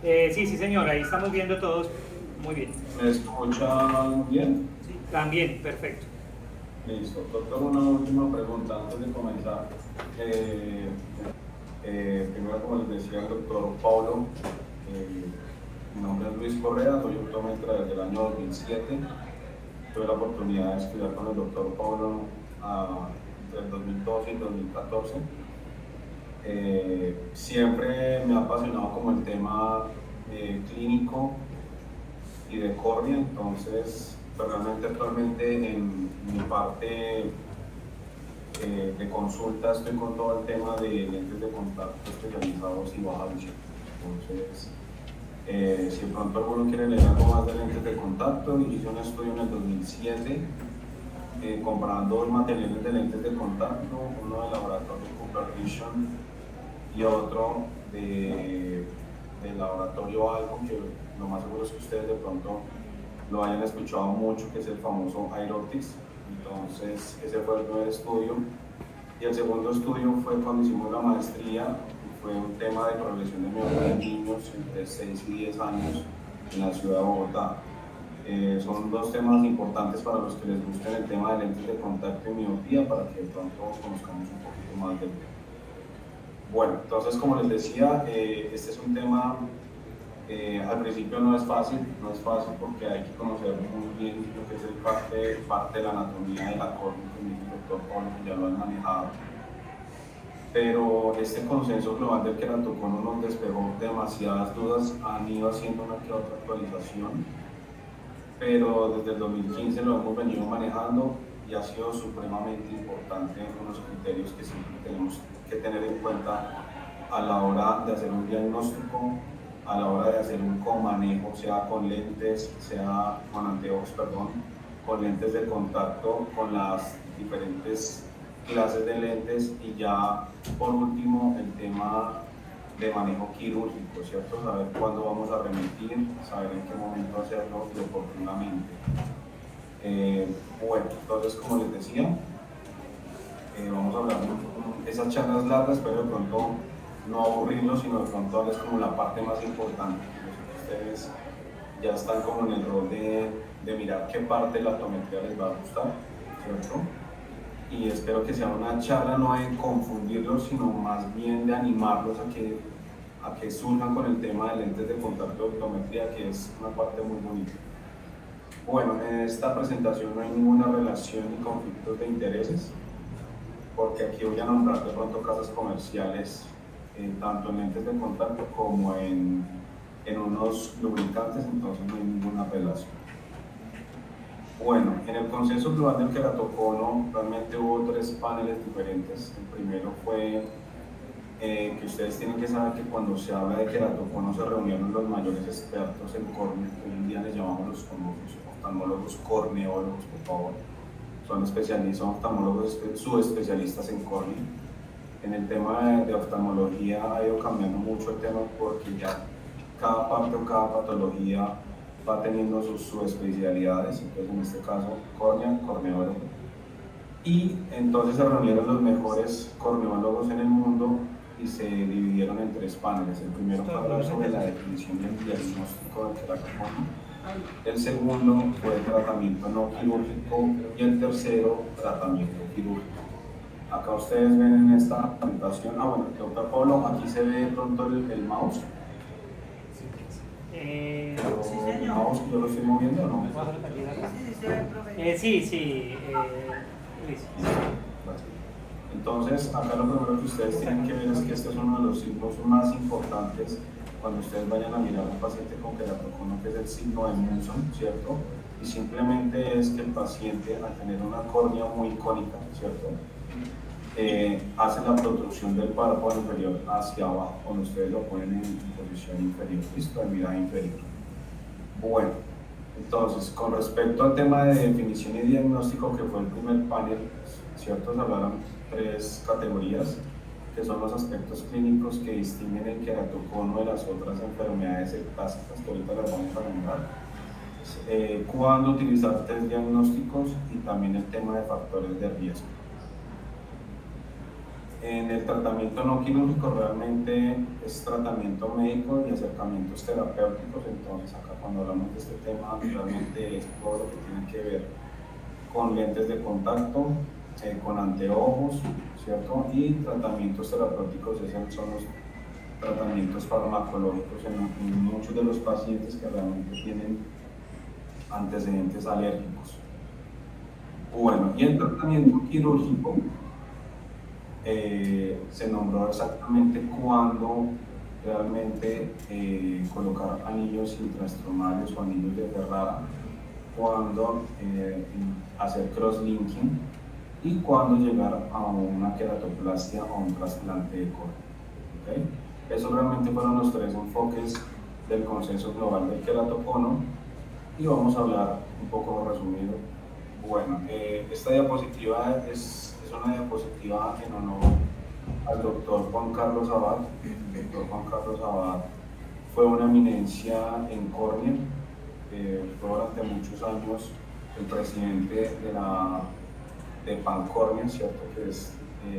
Sí, sí, señor, ahí estamos viendo todos muy bien. ¿Me escuchan bien? Sí, también, perfecto. Listo. Doctor, una última pregunta antes de comenzar. Primero, como les decía el doctor Paulo, mi nombre es Luis Correa, soy optómetra desde el año 2007. Tuve la oportunidad de estudiar con el doctor Paulo entre el 2012 y el 2014. Siempre me ha apasionado como el tema clínico y de córnea, entonces pues, realmente actualmente en mi parte de consulta estoy con todo el tema de lentes de contacto especializados y baja visión. Entonces, si de pronto alguno quiere leer algo más de lentes de contacto, hice un estudio en el 2007 comparando dos materiales de lentes de contacto, uno del laboratorio Cooper Vision y otro del laboratorio Alco, que lo más seguro es que ustedes de pronto lo hayan escuchado mucho, que es el famoso Aerotics. Entonces ese fue el primer estudio, y el segundo estudio fue cuando hicimos la maestría, y fue un tema de progresión de miopía en niños entre 6 y 10 años en la ciudad de Bogotá. Son dos temas importantes para los que les guste el tema de lentes de contacto y miopía, para que de pronto conozcamos un poquito más del tema. Bueno, entonces como les decía, este es un tema, al principio no es fácil porque hay que conocer muy bien lo que es parte de la anatomía de la córnea, que el doctor Polo ya lo han manejado. Pero este consenso global del queratocono nos despejó demasiadas dudas, han ido haciendo una que otra actualización, pero desde el 2015 lo hemos venido manejando y ha sido supremamente importante unos criterios que siempre tenemos que tener en cuenta a la hora de hacer un diagnóstico, a la hora de hacer un comanejo, sea con lentes, sea con anteojos, perdón, con lentes de contacto, con las diferentes clases de lentes, y ya por último el tema de manejo quirúrgico, ¿cierto? Saber cuándo vamos a remitir, saber en qué momento hacerlo y oportunamente. Bueno, entonces como les decía, vamos a hablar de esas charlas largas, pero de pronto no aburrirlos, sino de pronto darles como la parte más importante. Ustedes ya están como en el rol de mirar qué parte de la optometría les va a gustar, ¿cierto? Y espero que sea una charla no de confundirlos, sino más bien de animarlos a que surjan con el tema de lentes de contacto de optometría, que es una parte muy bonita. Bueno, en esta presentación no hay ninguna relación ni conflictos de intereses, porque aquí voy a nombrar de pronto casas comerciales, tanto en lentes de contacto como en unos lubricantes, entonces no hay ninguna relación. Bueno, en el consenso global del queratocono realmente hubo tres paneles diferentes. El primero fue que ustedes tienen que saber que cuando se habla de queratocono se reunieron los mayores expertos en córnea, que hoy en día les llamamos los famosos oftalmólogos corneólogos, por favor. Son oftalmólogos subespecialistas en córnea. En el tema de oftalmología ha ido cambiando mucho el tema, porque ya cada parte o cada patología va teniendo sus subespecialidades. Entonces en este caso córnea, corneólogo, y entonces se reunieron los mejores corneólogos en el mundo y se dividieron en tres paneles. El primero fue hablar sobre la definición del diagnóstico del queratocono, el segundo fue el tratamiento no quirúrgico y el tercero tratamiento quirúrgico. Acá ustedes ven en esta presentación, bueno, doctor Pablo, aquí se ve de pronto el mouse. Sí, ¿El mouse yo lo estoy moviendo o no? Sí, Luis. Entonces, acá lo primero que ustedes tienen que ver es que este es uno de los signos más importantes cuando ustedes vayan a mirar a un paciente con queratocono, que es el signo de Munson, ¿cierto? Y simplemente es que el paciente, al tener una córnea muy cónica, ¿cierto? Hace la protrusión del párpado inferior hacia abajo, cuando ustedes lo ponen en posición inferior, ¿listo? De mirada inferior. Bueno, entonces, con respecto al tema de definición y diagnóstico, que fue el primer panel, ¿cierto? Se hablaron tres categorías, que son los aspectos clínicos que distinguen el queratocono de las otras enfermedades ectásicas, que ahorita las vamos a nombrar, cuándo utilizar test diagnósticos y también el tema de factores de riesgo. En el tratamiento no quirúrgico realmente es tratamiento médico y acercamientos terapéuticos, entonces acá cuando hablamos de este tema realmente es todo lo que tiene que ver con lentes de contacto, con anteojos, ¿cierto? Y tratamientos terapéuticos, esos son los tratamientos farmacológicos en muchos de los pacientes que realmente tienen antecedentes alérgicos. Bueno, y el tratamiento quirúrgico se nombró exactamente cuándo realmente colocar anillos intraestromales o anillos de Ferrara, cuándo hacer cross-linking y cuándo llegar a una queratoplastia o un trasplante de córnea. ¿Okay? Esos realmente fueron los tres enfoques del consenso global del queratocono y vamos a hablar un poco resumido. Bueno, esta diapositiva es una diapositiva en honor al doctor Juan Carlos Abad. El doctor Juan Carlos Abad fue una eminencia en córnea, fue durante muchos años el presidente de Pancornea, ¿cierto? Que es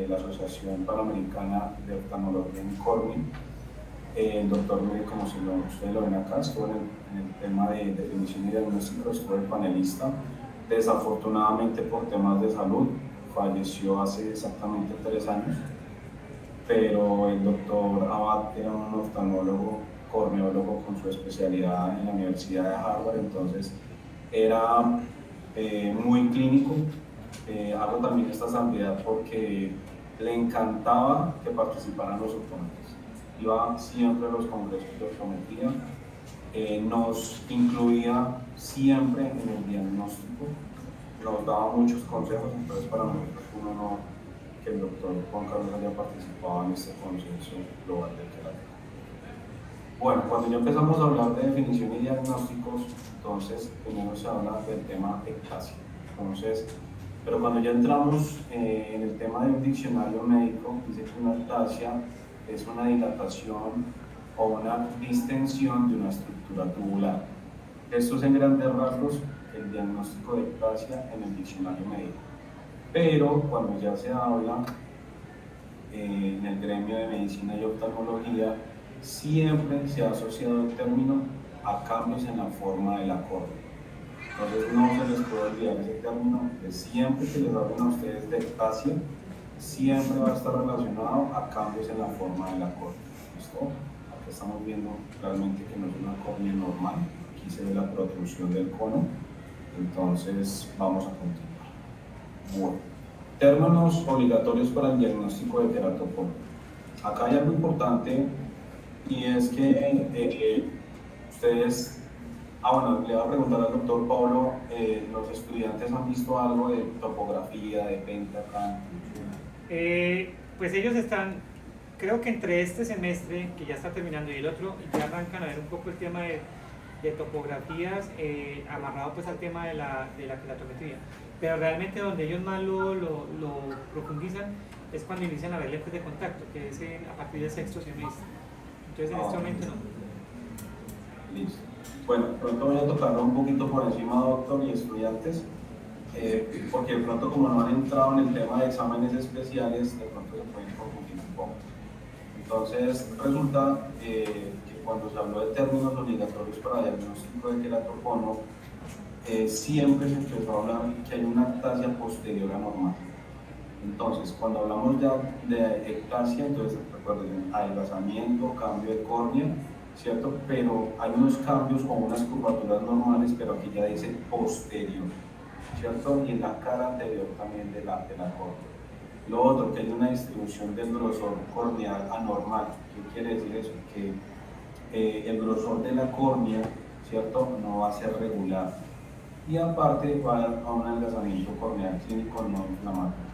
la Asociación Panamericana de Oftalmología en Córnea. El doctor, como ustedes lo ven acá, estuvo en el tema de definición y diagnóstico, estuvo de panelista. Desafortunadamente por temas de salud falleció hace exactamente 3 años, pero el doctor Abad era un oftalmólogo corneólogo con su especialidad en la Universidad de Harvard, entonces era muy clínico. Hago también esta salvedad porque le encantaba que participaran los oponentes. Iba siempre a los congresos de optometría, nos incluía siempre en el diagnóstico, nos daba muchos consejos, entonces para nosotros fue un honor que el doctor Juan Carlos haya participado en este consenso global del queratocono. Bueno, cuando ya empezamos a hablar de definición y diagnósticos, entonces primero se habla del tema ectasia. Entonces, pero cuando ya entramos en el tema de un diccionario médico, dice que una ectasia es una dilatación o una distensión de una estructura tubular. Esto es en grandes rasgos el diagnóstico de ectasia en el diccionario médico. Pero cuando ya se habla en el gremio de medicina y oftalmología, siempre se ha asociado el término a cambios en la forma de la córnea. Entonces no se les puede olvidar ese término, que siempre que les hablen a ustedes de ectasia, siempre va a estar relacionado a cambios en la forma de la córnea. ¿Listo? Aquí estamos viendo realmente que no es una córnea normal, aquí se ve la protrusión del cono, entonces vamos a continuar. Bueno, términos obligatorios para el diagnóstico de queratocono. Acá hay algo importante y es que ustedes, bueno, le voy a preguntar al doctor Pablo, ¿los estudiantes han visto algo de topografía, de Pentacam? Pues ellos están, creo que entre este semestre, que ya está terminando, y el otro, ya arrancan a ver un poco el tema de topografías, amarrado pues al tema de la queratometría. Pero realmente donde ellos más lo profundizan es cuando inician a ver lentes de contacto, que es a partir del sexto semestre. Entonces en este momento no. Listo. Bueno, pronto voy a tocarlo un poquito por encima, doctor, y estudiantes, porque de pronto como no han entrado en el tema de exámenes especiales, de pronto se pueden confundir un poco. Entonces resulta que cuando se habló de términos obligatorios para diagnóstico de queratocono, siempre se empezó a hablar que hay una ectasia posterior anormal. Entonces, cuando hablamos ya de ectasia, entonces recuerden, adelgazamiento, cambio de córnea, ¿cierto? Pero hay unos cambios o unas curvaturas normales, pero aquí ya dice posterior, ¿cierto? Y en la cara anterior también de la córnea. Lo otro, que hay una distribución del grosor corneal anormal. ¿Qué quiere decir eso? Que el grosor de la córnea, ¿cierto? No va a ser regular. Y aparte va a un adelgazamiento corneal clínico no inflamatorio.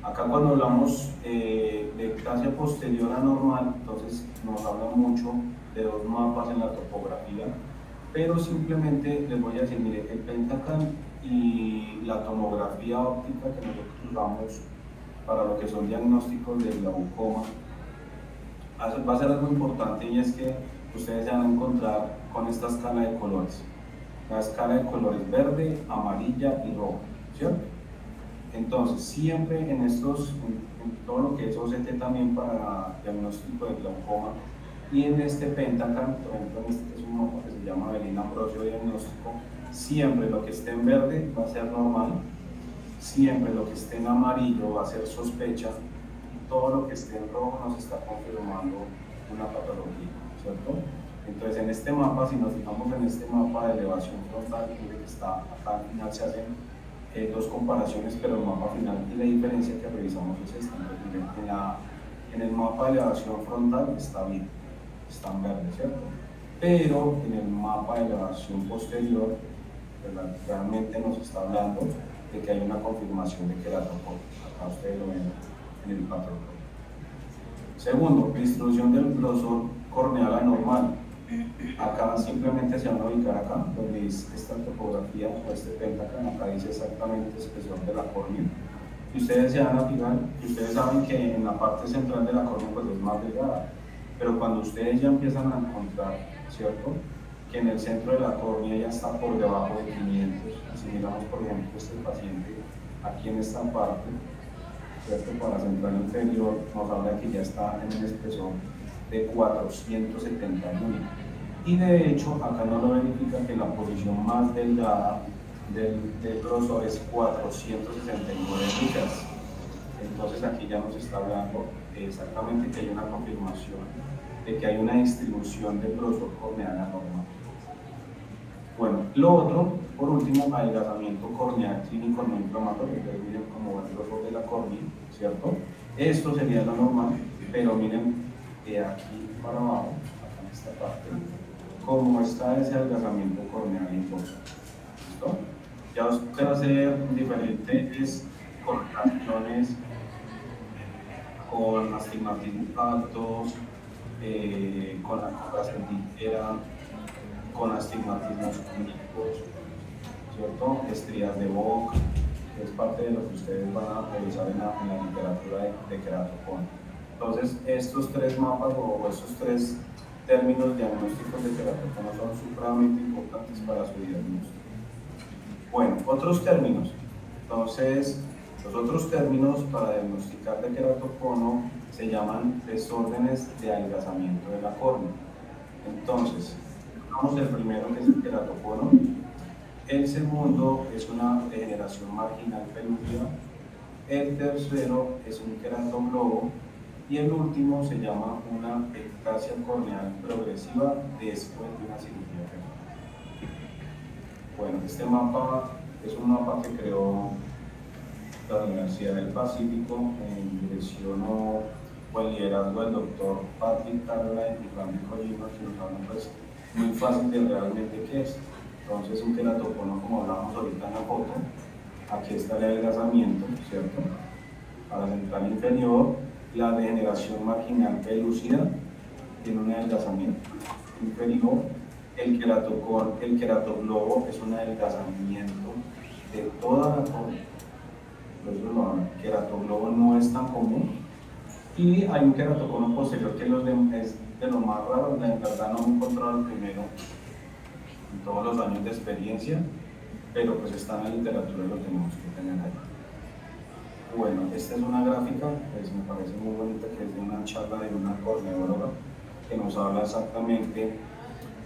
Acá cuando hablamos de ectasia posterior anormal, entonces nos habla mucho de dos mapas en la topografía, pero simplemente les voy a decir, mire, el Pentacam y la tomografía óptica que nosotros usamos para lo que son diagnósticos de glaucoma, va a ser algo importante, y es que ustedes se van a encontrar con esta escala de colores. La escala de colores verde, amarilla y roja, ¿cierto? Entonces, siempre en todo lo que es OCT también para diagnóstico de glaucoma, y en este Pentagram, por ejemplo, en este que es un mapa que se llama Belín Ambrosio Diagnóstico, siempre lo que esté en verde va a ser normal, siempre lo que esté en amarillo va a ser sospecha, y todo lo que esté en rojo nos está confirmando una patología, ¿cierto? Entonces, en este mapa, si nos fijamos en este mapa de elevación frontal, que está acá al final, se hacen dos comparaciones, pero el mapa final y la diferencia que revisamos es esta. En el mapa de elevación frontal está bien, está en verde, ¿cierto? Pero en el mapa de elevación posterior, realmente nos está hablando de que hay una confirmación de queratocono. Acá ustedes lo ven en el patrón. Segundo, distribución del grosor corneal anormal. Acá simplemente se van a ubicar acá, donde dice esta topografía o este pentagrama, acá dice exactamente espesor de la córnea. Y ustedes se van a fijar, ustedes saben que en la parte central de la córnea pues es más delgada, pero cuando ustedes ya empiezan a encontrar, ¿cierto?, que en el centro de la córnea ya está por debajo de 500, si miramos por ejemplo este paciente aquí en esta parte, ¿cierto?, para la central inferior nos habla que ya está en un espesor de 471. Y de hecho, acá nos lo verifica que la posición más delgada del grosor es 469 micras. Entonces aquí ya nos está hablando exactamente que hay una confirmación de que hay una distribución del grosor corneal anormal. Bueno, lo otro, por último, adelgazamiento corneal clínico no inflamatorio. Entonces miren cómo va el grosor de la córnea, ¿cierto? Esto sería lo normal, pero miren de aquí para abajo, acá en esta parte, cómo está ese adelgazamiento corneal importante. ¿Listo? Ya os quiero hacer diferentes correlaciones con astigmatismos altos, con la centípera, con astigmatismos clínicos, ¿cierto? Estrías de Vogt, que es parte de lo que ustedes van a revisar en la literatura de queratocono. Entonces, estos tres mapas o estos tres términos diagnósticos de queratocono son supremamente importantes para su diagnóstico. Bueno, otros términos. Entonces, los otros términos para diagnosticar de queratocono se llaman desórdenes de adelgazamiento de la córnea. Entonces, vamos el primero, que es el queratocono. El segundo es una degeneración marginal pelúcida. El tercero es un queratoglobo. Y el último se llama una ectasia corneal progresiva después de una cirugía renal. Bueno, este mapa es un mapa que creó la Universidad del Pacífico en dirección o el liderazgo del doctor Patrick Caroline y Randy Kojima, que nos hablan pues muy fácil de realmente qué es. Entonces, un queratocono, como hablábamos ahorita en la foto, aquí está el adelgazamiento, ¿cierto?, a la central inferior. La degeneración marginal pelúcida tiene un adelgazamiento inferior. El queratoglobo es un adelgazamiento de toda la córnea. Por eso el queratoglobo no es tan común. Y hay un queratocono posterior que es de lo más raro. La verdad no he encontrado el primero en todos los años de experiencia, pero pues está en la literatura y lo tenemos que tener ahí. Bueno, esta es una gráfica, pues me parece muy bonita, que es de una charla de una corneóloga que nos habla exactamente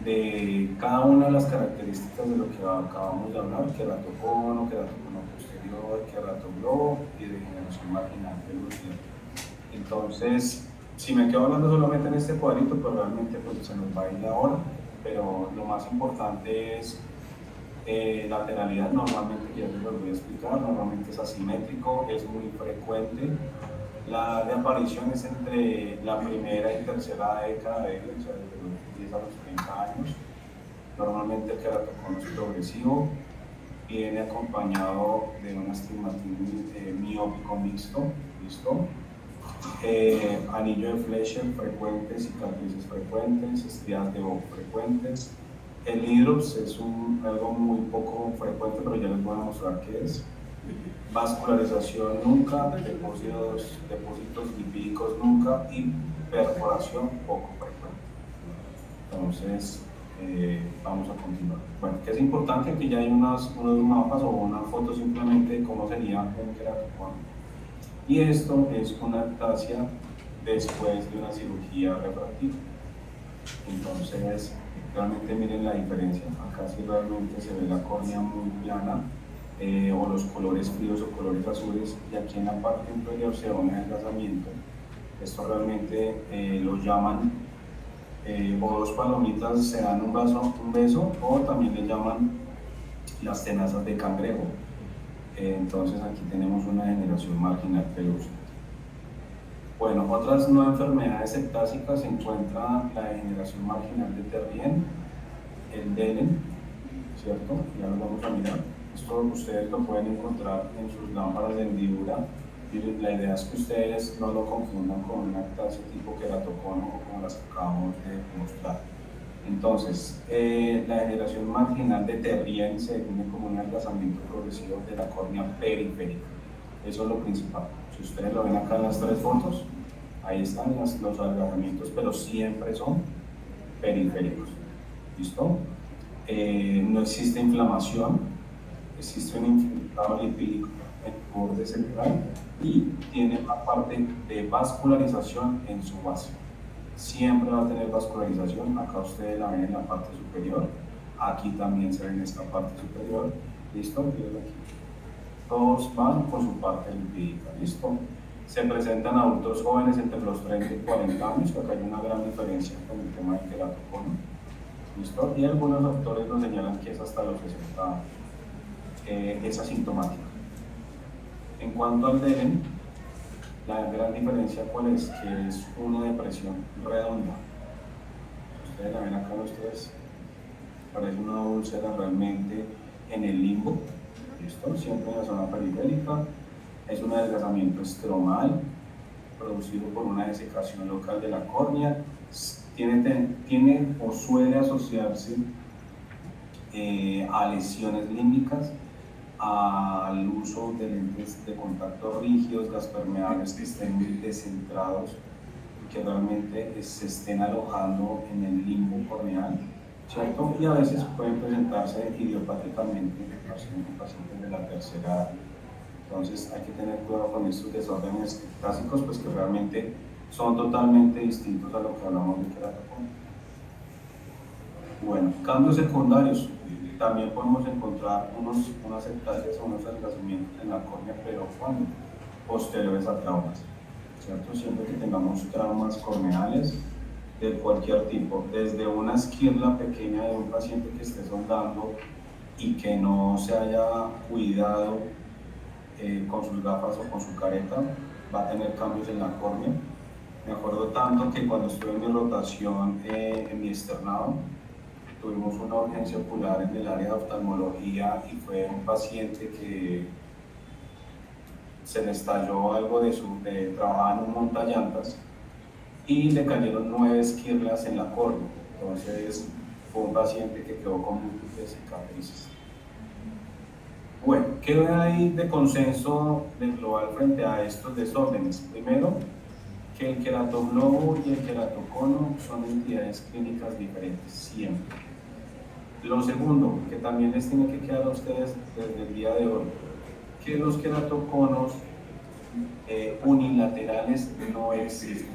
de cada una de las características de lo que acabamos de hablar: queratocono, queratocono posterior, queratoglobo y degeneración marginal pelúcida. Entonces, si me quedo hablando solamente en este cuadrito, pues realmente pues, se nos va a ir la hora, pero lo más importante es lateralidad. Normalmente, que ya les lo voy a explicar, normalmente es asimétrico, es muy frecuente. La de aparición es entre la primera y tercera década de vida, o sea, desde los 10 a los 30 años. Normalmente el queratocono es progresivo, viene acompañado de un astigmatismo miópico mixto, ¿listo? Anillo de Flecha frecuentes, cicatrices frecuentes, estrías de Vogt frecuentes. El hidrops es algo muy poco frecuente, pero ya les voy a mostrar qué es. Vascularización nunca, depósitos lipídicos nunca y perforación poco frecuente. Entonces, vamos a continuar. Bueno, que es importante que ya hay unos mapas o una foto simplemente de cómo sería un queratocono. Y esto es una ectasia después de una cirugía refractiva. Entonces, realmente miren la diferencia. Acá sí realmente se ve la córnea muy plana, o los colores fríos o colores azules, y aquí en la parte inferior se ve un adelgazamiento. Esto realmente lo llaman, o dos palomitas se dan un beso, o también le llaman las tenazas de cangrejo. Entonces aquí tenemos una degeneración marginal pelosa. Bueno, otras no enfermedades ectásicas se encuentra la degeneración marginal de Terrien, el Delen, ¿cierto? Ya lo vamos a mirar. Esto ustedes lo pueden encontrar en sus lámparas de hendidura. Y la idea es que ustedes no lo confundan con una ectasia tipo queratocono o como las que acabamos de mostrar. Entonces, la degeneración marginal de Terrien se define como un adelgazamiento progresivo de la córnea periférica. Eso es lo principal. Si ustedes lo ven acá en las tres fotos, ahí están los adelgazamientos, pero siempre son periféricos. ¿Listo? No existe inflamación, existe un infiltrado lipídico en el borde central y tiene una parte de vascularización en su base. Siempre va a tener vascularización. Acá ustedes la ven en la parte superior, aquí también se ve en esta parte superior. ¿Listo? Miren aquí. Todos van con su parte lipídica. ¿Listo? Se presentan adultos jóvenes entre los 30 y 40 años, que acá hay una gran diferencia con el tema del queratocono. ¿Listo? Y algunos autores nos señalan que es hasta los 60 años. Es asintomática. En cuanto al Delen, la gran diferencia cuál es, que es una depresión redonda. Ustedes la ven acá los tres, parece una úlcera realmente en el limbo. ¿Listo? Siempre en la zona periférica. Es un adelgazamiento estromal producido por una desecación local de la córnea. Tiene o suele asociarse a lesiones límbicas, al uso de lentes de contacto rígidos, gas permeables que estén muy descentrados y que realmente se estén alojando en el limbo corneal, ¿cierto? Y a veces pueden presentarse idiopáticamente en pacientes de la tercera edad. Entonces hay que tener cuidado con estos desórdenes clásicos, pues que realmente son totalmente distintos a lo que hablamos de queratocono. Bueno, cambios secundarios. También podemos encontrar unas ectasias o unos adelgazamientos en la córnea, pero cuando posteriores a traumas, ¿cierto? Siempre que tengamos traumas corneales de cualquier tipo, desde una esquirla pequeña de un paciente que esté soldando y que no se haya cuidado con sus gafas o con su careta, va a tener cambios en la córnea. Me acuerdo tanto que cuando estuve en mi rotación en mi externado, tuvimos una urgencia ocular en el área de oftalmología y fue un paciente que se le estalló algo trabajaba en un montallantas y le cayeron 9 esquirlas en la córnea. Entonces fue un paciente que quedó con múltiples cicatrices. Bueno, ¿qué hay de consenso del global frente a estos desórdenes? Primero, que el queratoglobo y el queratocono son entidades clínicas diferentes, siempre. Lo segundo, que también les tiene que quedar a ustedes desde el día de hoy, que los queratoconos unilaterales no existen.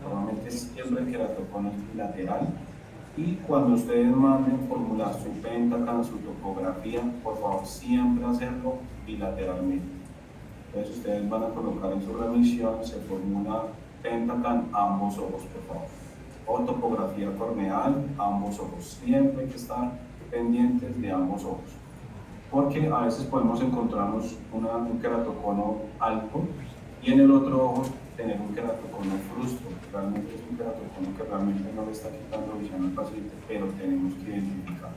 Normalmente siempre el queratocono es bilateral. Y cuando ustedes manden formular su Pentacan, su topografía, por favor siempre hacerlo bilateralmente. Entonces ustedes van a colocar en su revisión, se formula Pentacan ambos ojos, por favor. O topografía corneal, ambos ojos. Siempre hay que estar pendientes de ambos ojos. Porque a veces podemos encontrarnos un queratocono alto y en el otro ojo tener un queratocono frustro. Realmente es un queratocono que realmente no le está quitando visión al paciente, pero tenemos que identificar.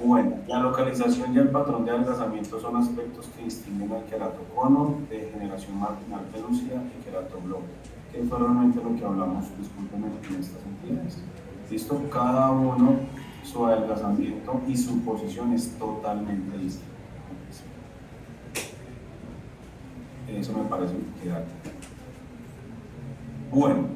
Bueno, la localización y el patrón de adelgazamiento son aspectos que distinguen al queratocono de degeneración marginal pelúcida y queratoglobo, que fue realmente lo que hablamos, discúlpenme, en estas entidades. ¿Listo? Cada uno, su adelgazamiento y su posición es totalmente distinta. Eso me parece que queda. Bueno,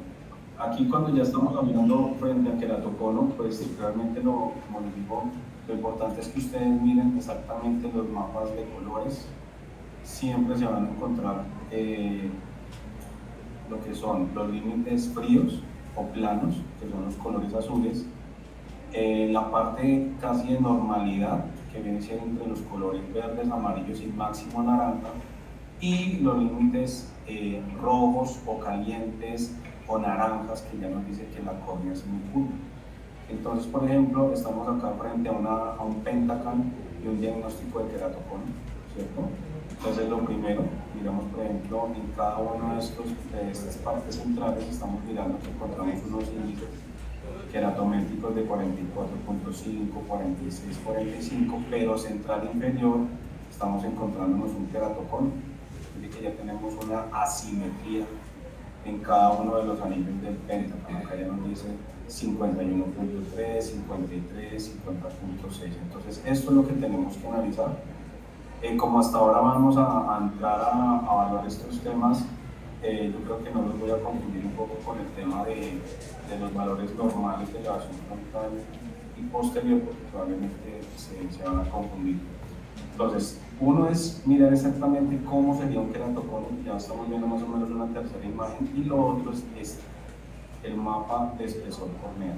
Aquí cuando ya estamos hablando frente a queratocono, pues realmente como les digo, lo importante es que ustedes miren exactamente los mapas de colores. Siempre se van a encontrar lo que son los límites fríos o planos, que son los colores azules, la parte casi de normalidad, que viene siendo entre los colores verdes, amarillos y máximo naranja, y los límites rojos o calientes o naranjas, que ya nos dice que la córnea es muy curva. Entonces, por ejemplo, estamos acá frente a un Pentacan y un diagnóstico de queratocono, ¿cierto? Entonces, lo primero, miramos, por ejemplo, en cada uno de estas partes centrales, estamos mirando que encontramos unos índices queratométricos de 44.5, 46, 45, pero central inferior estamos encontrándonos un queratocono, así que ya tenemos una asimetría en cada uno de los anillos del Pentacan. Acá ya nos dice 51.3, 53, 50.6. Entonces, esto es lo que tenemos que analizar. Como hasta ahora vamos a entrar a evaluar estos temas, yo creo que no los voy a confundir un poco con el tema de los valores normales de elevación frontal y posterior, porque probablemente se van a confundir. Entonces, uno es mirar exactamente cómo sería un queratocono, ya estamos viendo más o menos una tercera imagen, y lo otro es el mapa de espesor corneal.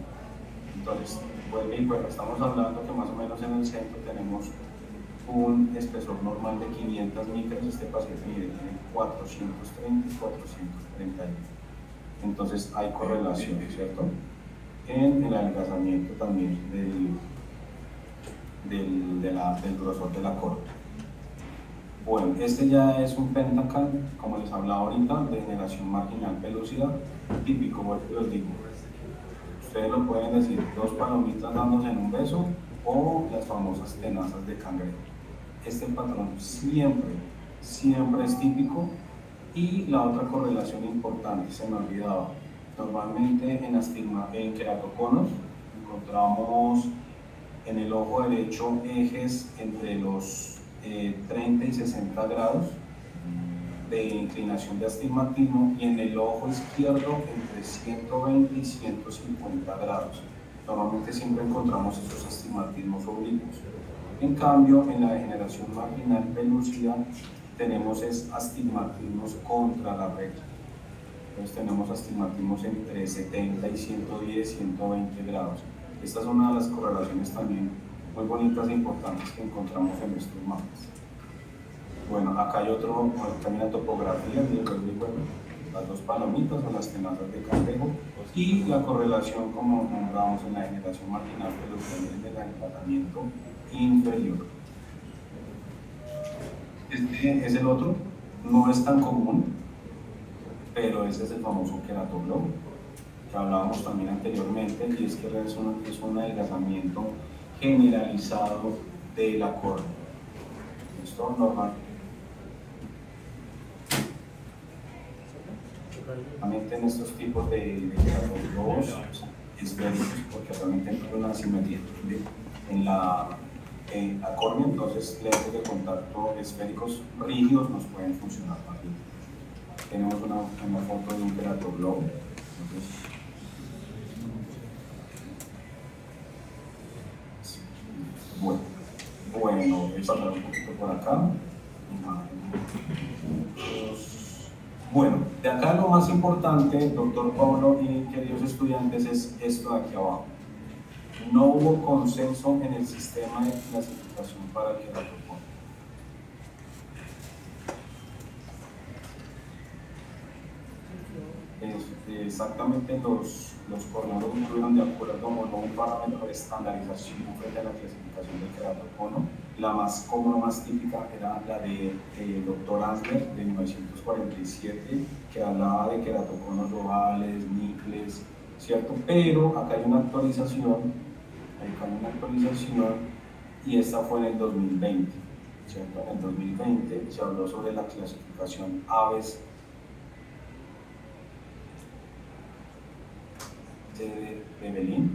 Entonces, bueno, estamos hablando que más o menos en el centro tenemos un espesor normal de 500 micras, este paciente tiene 430 y 431. Entonces hay correlación, ¿cierto? En el adelgazamiento también del grosor de la córnea. Bueno, este ya es un Pentacan, como les hablaba ahorita, de generación marginal velocidad, típico, os digo. Ustedes lo pueden decir, dos palomitas dándose en un beso o las famosas tenazas de cangrejo. Este patrón siempre es típico. Y la otra correlación importante, se me olvidaba, normalmente en queratoconos encontramos en el ojo derecho ejes entre los 30 y 60 grados de inclinación de astigmatismo, y en el ojo izquierdo entre 120 y 150 grados. Normalmente siempre encontramos estos astigmatismos oblicuos. En cambio, en la degeneración marginal pelúcida tenemos astigmatismos contra la recta. Entonces tenemos astigmatismos entre 70 y 110, 120 grados. Esta es una de las correlaciones también muy bonitas e importantes que encontramos en estos mapas. Bueno, acá hay también la topografía, las dos palomitas o las tenazas de cangrejo, y la correlación, como nombramos, en la degeneración marginal pelúcida del adelgazamiento inferior. Este es el otro, no es tan común, pero ese es el famoso queratoglobo, que hablábamos también anteriormente, y es que es un adelgazamiento generalizado de la córnea. Esto es normal. Realmente en estos tipos de queratoglobos esféricos, porque realmente hay una asimetría en la córnea, entonces lentes de contacto esféricos rígidos nos pueden funcionar más bien. Tenemos una foto de un queratoglobo. Bueno, voy a pasar un poquito por acá. Bueno, de acá lo más importante, doctor Pablo y queridos estudiantes, es esto de aquí abajo. No hubo consenso en el sistema de clasificación para el queratocono. Exactamente, los coordinadores estuvieron de acuerdo con un parámetro de estandarización frente a la clasificación del queratocono. La más común, más típica, era la de Dr. Ansler de 1947, que hablaba de queratoconos ovales, níqueles, ¿cierto? Pero acá hay una actualización, y esta fue en el 2020, ¿cierto? En el 2020 se habló sobre la clasificación Aves de Belin.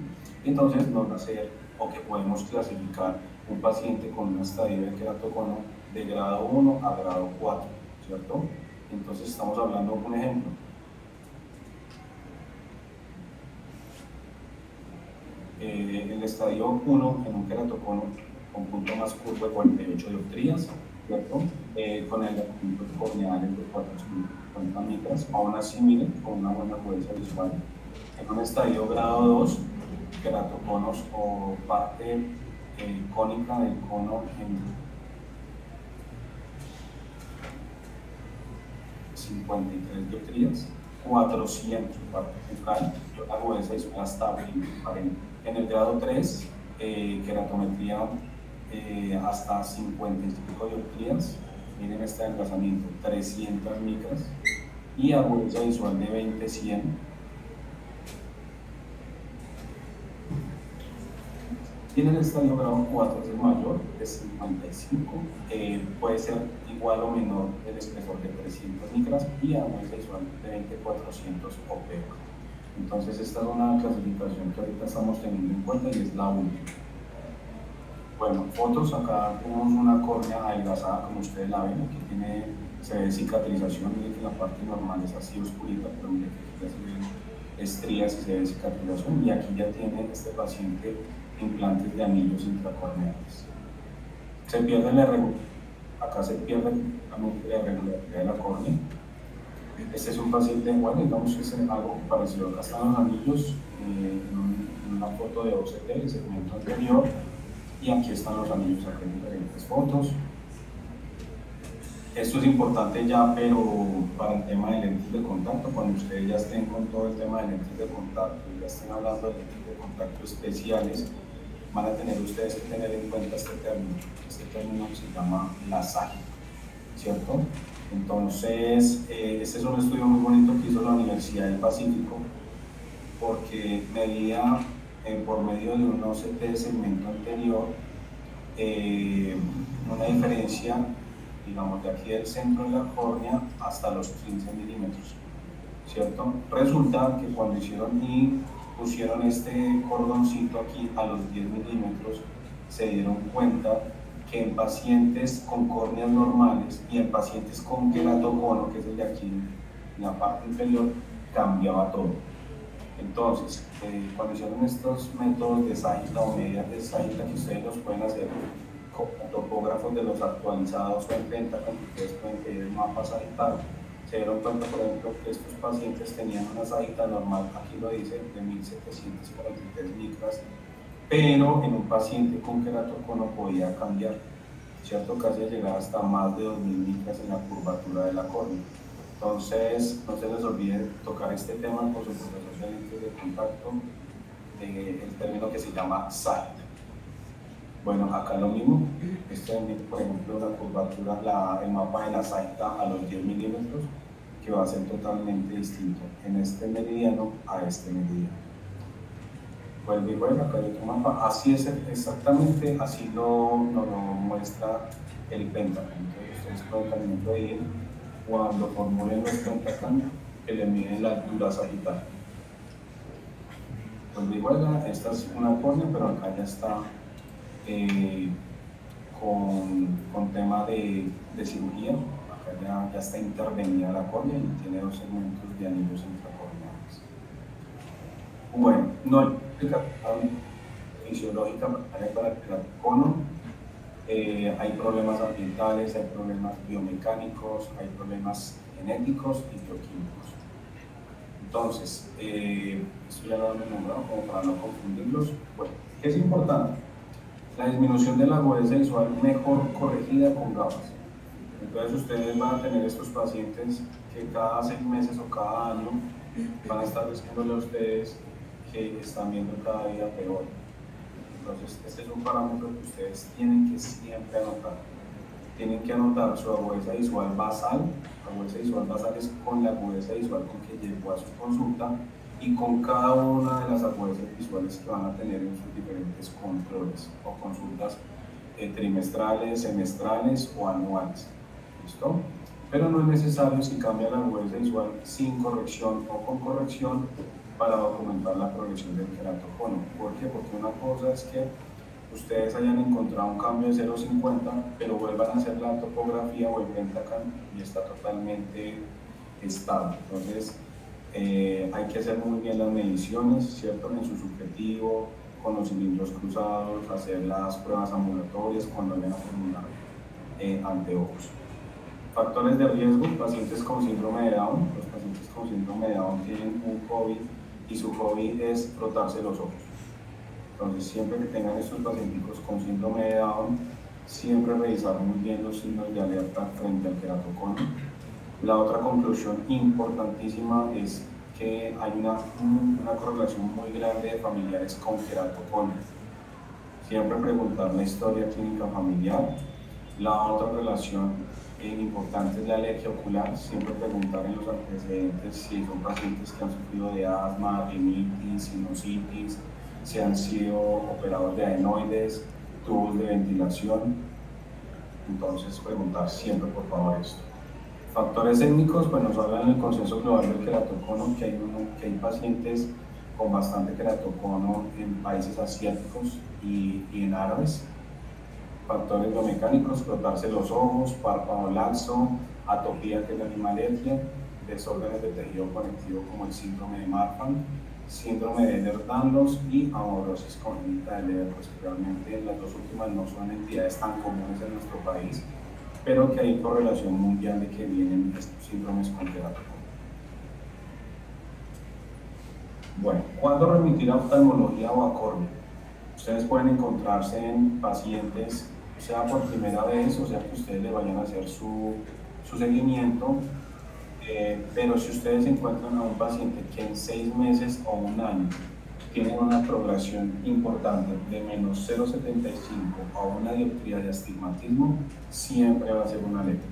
Entonces nos va a hacer, o que podemos clasificar un paciente con un estadio de queratocono de grado 1 a grado 4, ¿cierto? Entonces estamos hablando de un ejemplo. el estadio 1 en un queratocono con punto más curvo de 48 dioptrías, ¿cierto? Con el punto corneal de 450 micras, aún así, miren, con una buena agudeza visual. En un estadio grado 2, queratoconos o parte cónica del cono en 53 dioptrías, 400 parte focal, la agudeza visual hasta 20. En el grado 3, queratometría hasta 55 dioptrías, miren este desplazamiento, 300 micras, y agudeza visual de 20-100. Y en el estadio grado 4 es el mayor, de 55, puede ser igual o menor el espesor de 300 micras y agudeza visual de 20-400 o peor. Entonces esta es una clasificación que ahorita estamos teniendo en cuenta y es la última. Bueno, fotos, acá tenemos una córnea adelgazada como ustedes la ven, aquí se ve cicatrización, miren que la parte normal es así oscurita, pero miren que aquí ya se ven estrías y se ve cicatrización, y aquí ya tiene este paciente implantes de anillos intracorneales. Se pierde la regularidad, acá se pierde la regularidad de la córnea. Este es un paciente, bueno, digamos que es algo parecido. Acá están los anillos en una foto de OCT, el segmento anterior, y aquí están los anillos, acá en diferentes fotos. Esto es importante ya, pero para el tema de lentes de contacto, cuando ustedes ya estén con todo el tema de lentes de contacto, ya estén hablando de lentes de contacto especiales, van a tener ustedes que tener en cuenta este término. Este término se llama la ságita, ¿cierto? Entonces, este es un estudio muy bonito que hizo la Universidad del Pacífico, porque medía por medio de un OCT de segmento anterior una diferencia, digamos, de aquí del centro de la córnea hasta los 15 milímetros, ¿cierto? Resulta que cuando hicieron y pusieron este cordoncito aquí a los 10 milímetros, se dieron cuenta que en pacientes con córneas normales y en pacientes con queratocono, que es el de aquí en la parte inferior, cambiaba todo. Entonces, cuando hicieron estos métodos de ságita o medidas de ságita, que ustedes los pueden hacer con topógrafos de los actualizados o en Pentacan, que ustedes pueden pedir el mapa sagital, se dieron cuenta, por ejemplo, que estos pacientes tenían una ságita normal, aquí lo dice, de 1743 micras, pero en un paciente con queratocono podía cambiar, ¿cierto? Casi llegar hasta más de 2000 micras en la curvatura de la córnea. Entonces, no se les olvide tocar este tema con su profesor de lentes de contacto, el término que se llama ságita. Bueno, acá lo mismo, por ejemplo, la curvatura, el mapa de la ságita a los 10 milímetros, que va a ser totalmente distinto en este meridiano a este meridiano. Vuelve y vuelve, acá hay otro mapa, así es exactamente, así lo muestra el Pentacan. Entonces ustedes pueden también pedir, cuando formulen los Pentacan, que le miden la altura sagital. Vuelve y vuelve, esta es una córnea, pero acá ya está con tema de cirugía. Acá ya está intervenida la córnea y tiene dos segmentos de anillos intracorneales. Bueno, no hay explicación fisiológica para el queratocono. Hay problemas ambientales, hay problemas biomecánicos, hay problemas genéticos y bioquímicos. Entonces, esto ya lo he nombrado como para no confundirlos. Bueno, ¿qué es importante? La disminución de la agudeza visual mejor corregida con gafas. Entonces ustedes van a tener estos pacientes que cada 6 meses o cada año van a estar diciéndole a ustedes que están viendo cada día peor. Entonces este es un parámetro que ustedes tienen que siempre anotar. Tienen que anotar su agudeza visual basal. La agudeza visual basal es con la agudeza visual con que llegó a su consulta y con cada una de las agudezas visuales que van a tener en sus diferentes controles o consultas trimestrales, semestrales o anuales. ¿Listo? Pero no es necesario si cambia la agudeza visual sin corrección o con corrección para documentar la progresión del queratocono. ¿Por qué? Porque una cosa es que ustedes hayan encontrado un cambio de 0,50, pero vuelvan a hacer la topografía o el Pentacan y está totalmente estable. Entonces, hay que hacer muy bien las mediciones, ¿cierto? En su subjetivo, con los cilindros cruzados, hacer las pruebas ambulatorias cuando vayan a formular anteojos. Factores de riesgo: pacientes con síndrome de Down. Los pacientes con síndrome de Down tienen un hobby y su hobby es frotarse los ojos. Entonces, siempre que tengan estos pacientes con síndrome de Down, siempre revisar muy bien los signos de alerta frente al queratocono. La otra conclusión importantísima es que hay una correlación muy grande de familiares con queratocono. Siempre preguntar la historia clínica familiar. La otra relación importante es la alergia ocular. Siempre preguntar en los antecedentes si son pacientes que han sufrido de asma, rinitis, sinusitis, si han sido operados de adenoides, tubos de ventilación. Entonces, preguntar siempre, por favor, esto. Factores étnicos, pues nos hablan en el consenso global del queratocono que hay pacientes con bastante queratocono en países asiáticos y en árabes. Factores biomecánicos: frotarse los ojos, párpado laxo, atopía, que es la misma alergia, desórdenes de tejido conectivo como el síndrome de Marfan, síndrome de Ehlers-Danlos y amaurosis congénita de Leber. Pues realmente las dos últimas no son entidades tan comunes en nuestro país, pero que hay correlación mundial de que vienen estos síndromes con queratocono. Bueno, ¿cuándo remitir a oftalmología o a córnea? Ustedes pueden encontrarse en pacientes, sea por primera vez, o sea que ustedes le vayan a hacer su seguimiento, pero si ustedes encuentran a un paciente que en 6 meses o un año tiene una progresión importante de menos 0,75 a una dioptría de astigmatismo, siempre va a ser una alerta.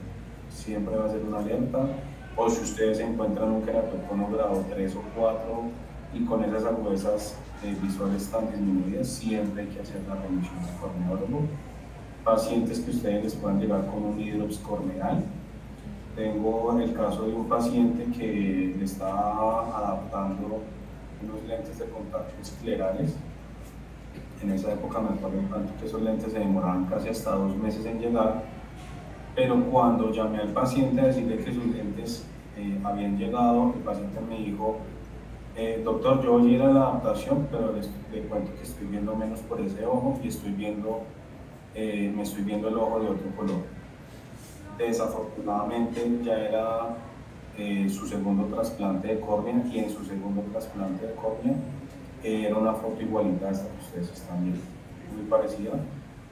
Siempre va a ser una alerta. O si ustedes encuentran un queratocono grado 3 o 4 y con esas agudezas visuales tan disminuidas, siempre hay que hacer la revisión de corneólogo. Pacientes que ustedes les puedan llegar con un hidrops corneal. Tengo el caso de un paciente que le está adaptando unos lentes de contacto esclerales. En esa época me acuerdo tanto que esos lentes se demoraban casi hasta 2 meses en llegar, pero cuando llamé al paciente a decirle que sus lentes habían llegado, el paciente me dijo: doctor, yo voy a ir a la adaptación, pero le cuento que estoy viendo menos por ese ojo y me estoy viendo el ojo de otro color. Desafortunadamente ya era su segundo trasplante de córnea, y en su segundo trasplante de córnea era una foto igualita a esta que ustedes están viendo, muy parecida.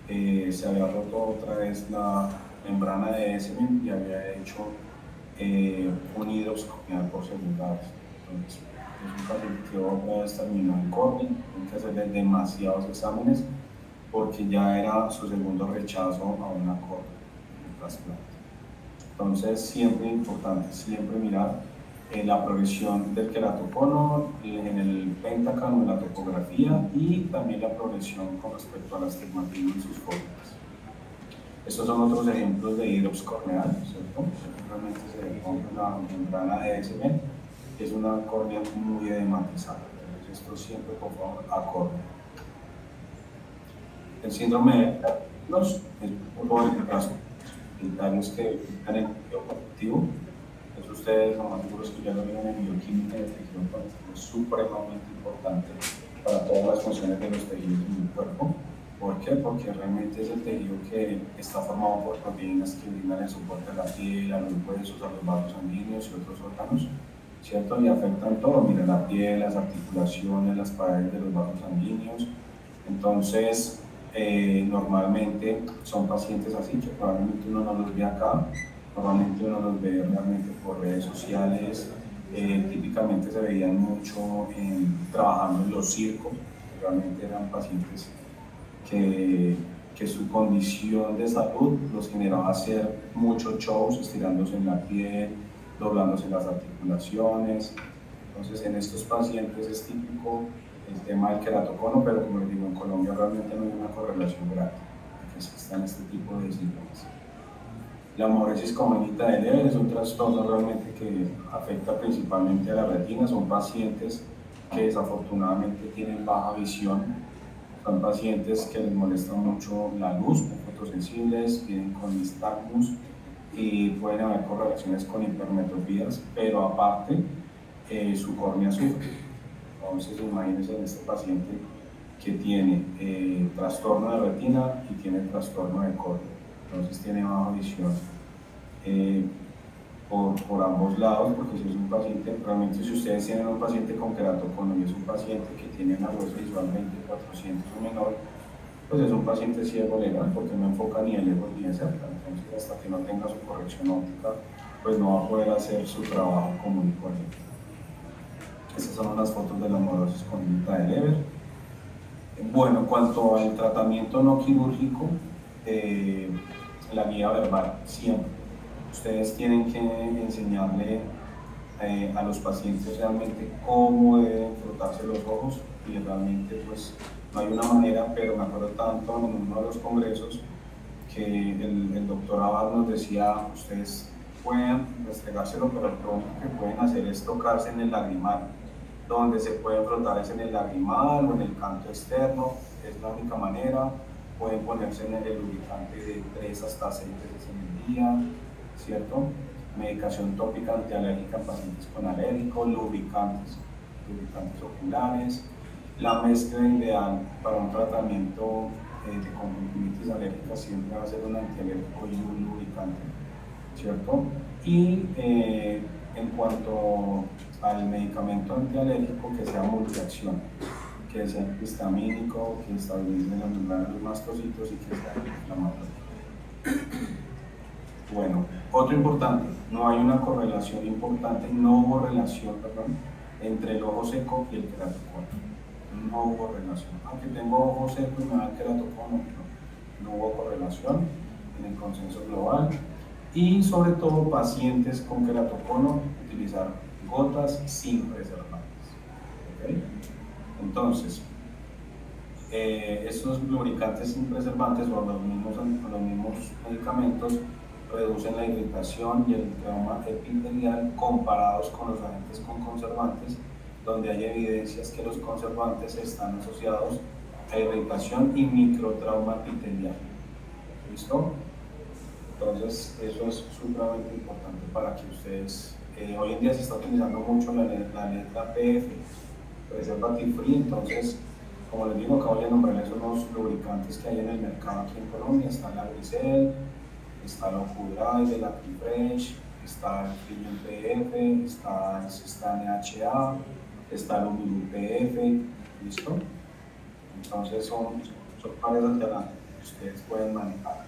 Se había roto otra vez la membrana de Semen y había hecho un hidrops corneal por segunda vez. Entonces, es un paciente que otra vez terminó en córnea, hay que hacerle demasiados exámenes porque ya era su segundo rechazo a una córnea de trasplante. Entonces, siempre importante, siempre mirar la progresión del queratocono en el pentacano, en la topografía, y también la progresión con respecto al astigmatismo en sus formas. Estos son otros ejemplos de hidrops corneal, ¿cierto? Realmente se rompe la membrana de Semen, que es una córnea muy edematizada. Entonces, esto siempre, por favor, a córnea. El síndrome de Ehlers es un poco de caso. Los que están en el tejido conectivo, es ustedes lo más seguros que ya lo vieron en bioquímica, el tejido conectivo es supremamente importante para todas las funciones de los tejidos en el cuerpo. ¿Por qué? Porque realmente es el tejido que está formado por proteínas que brindan el soporte a la piel, a los huesos, a los vasos sanguíneos y otros órganos, ¿cierto? Y afectan todo, mira, la piel, las articulaciones, las paredes de los vasos sanguíneos. Entonces, normalmente son pacientes así, que probablemente uno no los ve acá, normalmente uno los ve realmente por redes sociales. Típicamente se veían mucho trabajando en los circos, realmente eran pacientes que su condición de salud los generaba hacer muchos shows, estirándose en la piel, doblándose las articulaciones. Entonces, en estos pacientes es típico el tema del queratocono, pero como les digo, en Colombia realmente no hay una correlación grande de que existan este tipo de síntomas. La amaurosis congénita de Leber es un trastorno realmente que afecta principalmente a la retina. Son pacientes que desafortunadamente tienen baja visión, son pacientes que les molesta mucho la luz, muy fotosensibles, vienen con nistagmus y pueden haber correlaciones con hipermetropías, pero aparte su córnea sufre. Entonces, imagínense en este paciente que tiene trastorno de retina y tiene trastorno de córnea, entonces tiene baja visión por ambos lados, porque si es un paciente, realmente si ustedes tienen un paciente con queratocono y es un paciente que tiene una gruesa visual 20/400 o menor, pues es un paciente ciego legal, porque no enfoca ni de lejos ni de cerca, entonces hasta que no tenga su corrección óptica, pues no va a poder hacer su trabajo común y corriente. Estas son unas fotos de la amaurosis congénita de Leber. Bueno, en cuanto al tratamiento no quirúrgico, la guía verbal, siempre. Ustedes tienen que enseñarle a los pacientes realmente cómo deben frotarse los ojos y realmente pues no hay una manera, pero me acuerdo tanto en uno de los congresos que el doctor Abad nos decía, ustedes pueden restregárselo, pero lo único que pueden hacer es tocarse en el lagrimal. Donde se pueden frotar es en el lagrimal o en el canto externo, es la única manera. Pueden ponerse en el lubricante de 3 hasta 6 veces en el día, ¿cierto? Medicación tópica antialérgica en pacientes con alérgicos, lubricantes oculares. La mezcla ideal para un tratamiento de conjuntivitis alérgica siempre va a ser un antialérgico y un lubricante, ¿cierto? Y en cuanto al medicamento antialérgico, que sea multiacción, que sea antihistamínico, que estabilice la membrana de los mastocitos y que sea antiinflamatorio. Bueno, otro importante, no hay una correlación importante, no hubo relación, perdón, entre el ojo seco y el queratocono. No hubo relación. Aunque tengo ojo seco y me da el queratocono, no hubo correlación en el consenso global. Y sobre todo pacientes con queratocono, utilizar gotas sin preservantes. ¿Okay? Entonces, estos lubricantes sin preservantes o los mismos medicamentos reducen la irritación y el trauma epitelial comparados con los agentes con conservantes, donde hay evidencias que los conservantes están asociados a irritación y microtrauma epitelial. ¿Listo? Entonces, eso es sumamente importante para que ustedes, hoy en día se está utilizando mucho la letra PF, Preservative Free, entonces, como les digo, acabo de nombrarles unos lubricantes que hay en el mercado aquí en Colombia, está la Grisel, está la Ocudry, la Fresh, está el Frillon PF, está el Sistane HA, está el Umilum PF, ¿listo? Entonces son varias alternativas que ustedes pueden manejar.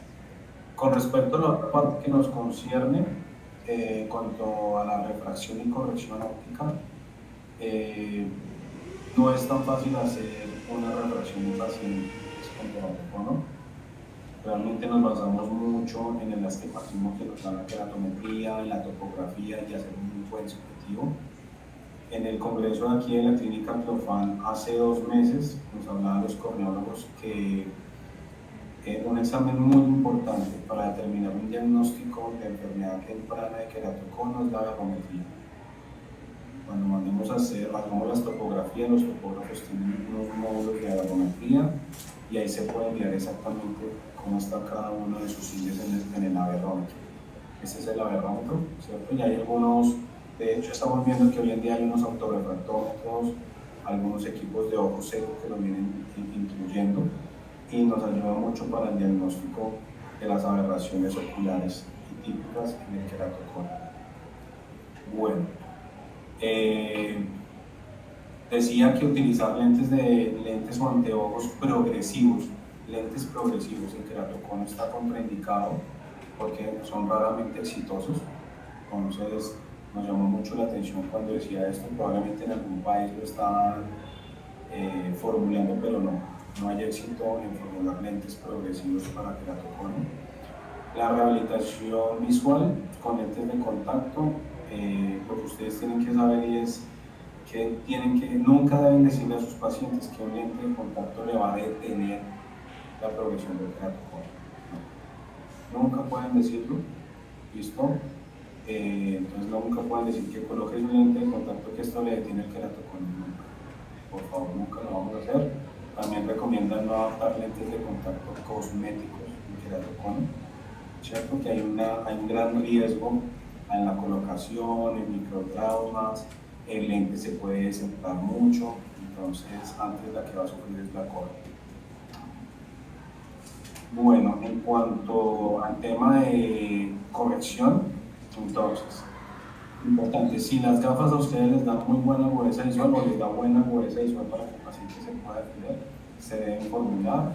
Con respecto a la otra parte que nos concierne, cuanto a la refracción y corrección óptica, no es tan fácil hacer una refracción en pacientes con queratocono. Realmente nos basamos mucho en el astigmatismo que nos da la queratometría, en la topografía y hacer un muy buen subjetivo. En el congreso de aquí de la clínica Clofán hace 2 meses nos hablaban los corneólogos que un examen muy importante para determinar un diagnóstico de enfermedad temprana de queratocono es la aberrometría. Cuando hagamos las topografías, los topógrafos tienen unos módulos de aberrometría y ahí se puede mirar exactamente cómo está cada uno de sus índices en el aberrómetro. Este es el aberrómetro, ¿cierto? Y hay algunos, de hecho estamos viendo que hoy en día hay unos autorrefractómetros, algunos equipos de ojo seco que lo vienen incluyendo y nos ayuda mucho para el diagnóstico de las aberraciones oculares y típicas en el queratocono. Bueno, decía que utilizar lentes o anteojos progresivos, lentes progresivos en queratocono está contraindicado porque son raramente exitosos. Entonces nos llamó mucho la atención cuando decía esto, probablemente en algún país lo estaban formulando, pero no hay éxito en formular lentes progresivos para queratocono. La rehabilitación visual con lentes de contacto, lo que ustedes tienen que saber es que nunca deben decirle a sus pacientes que un lente de contacto le va a detener la progresión del queratocono. Nunca pueden decirlo, ¿listo? Entonces nunca pueden decir que coloques un lente de contacto que esto le detiene el queratocono. Nunca. Por favor, nunca lo vamos a hacer. También recomiendan no adaptar lentes de contacto cosméticos en queratocono, ¿cierto? Que hay un gran riesgo en la colocación, en microtraumas, el lente se puede desentar mucho, entonces antes la que va a sufrir es la córnea. Bueno, en cuanto al tema de corrección, entonces, importante, si las gafas a ustedes les dan muy buena agudeza visual o les da buena agudeza visual para que el paciente se pueda defender, se deben formular.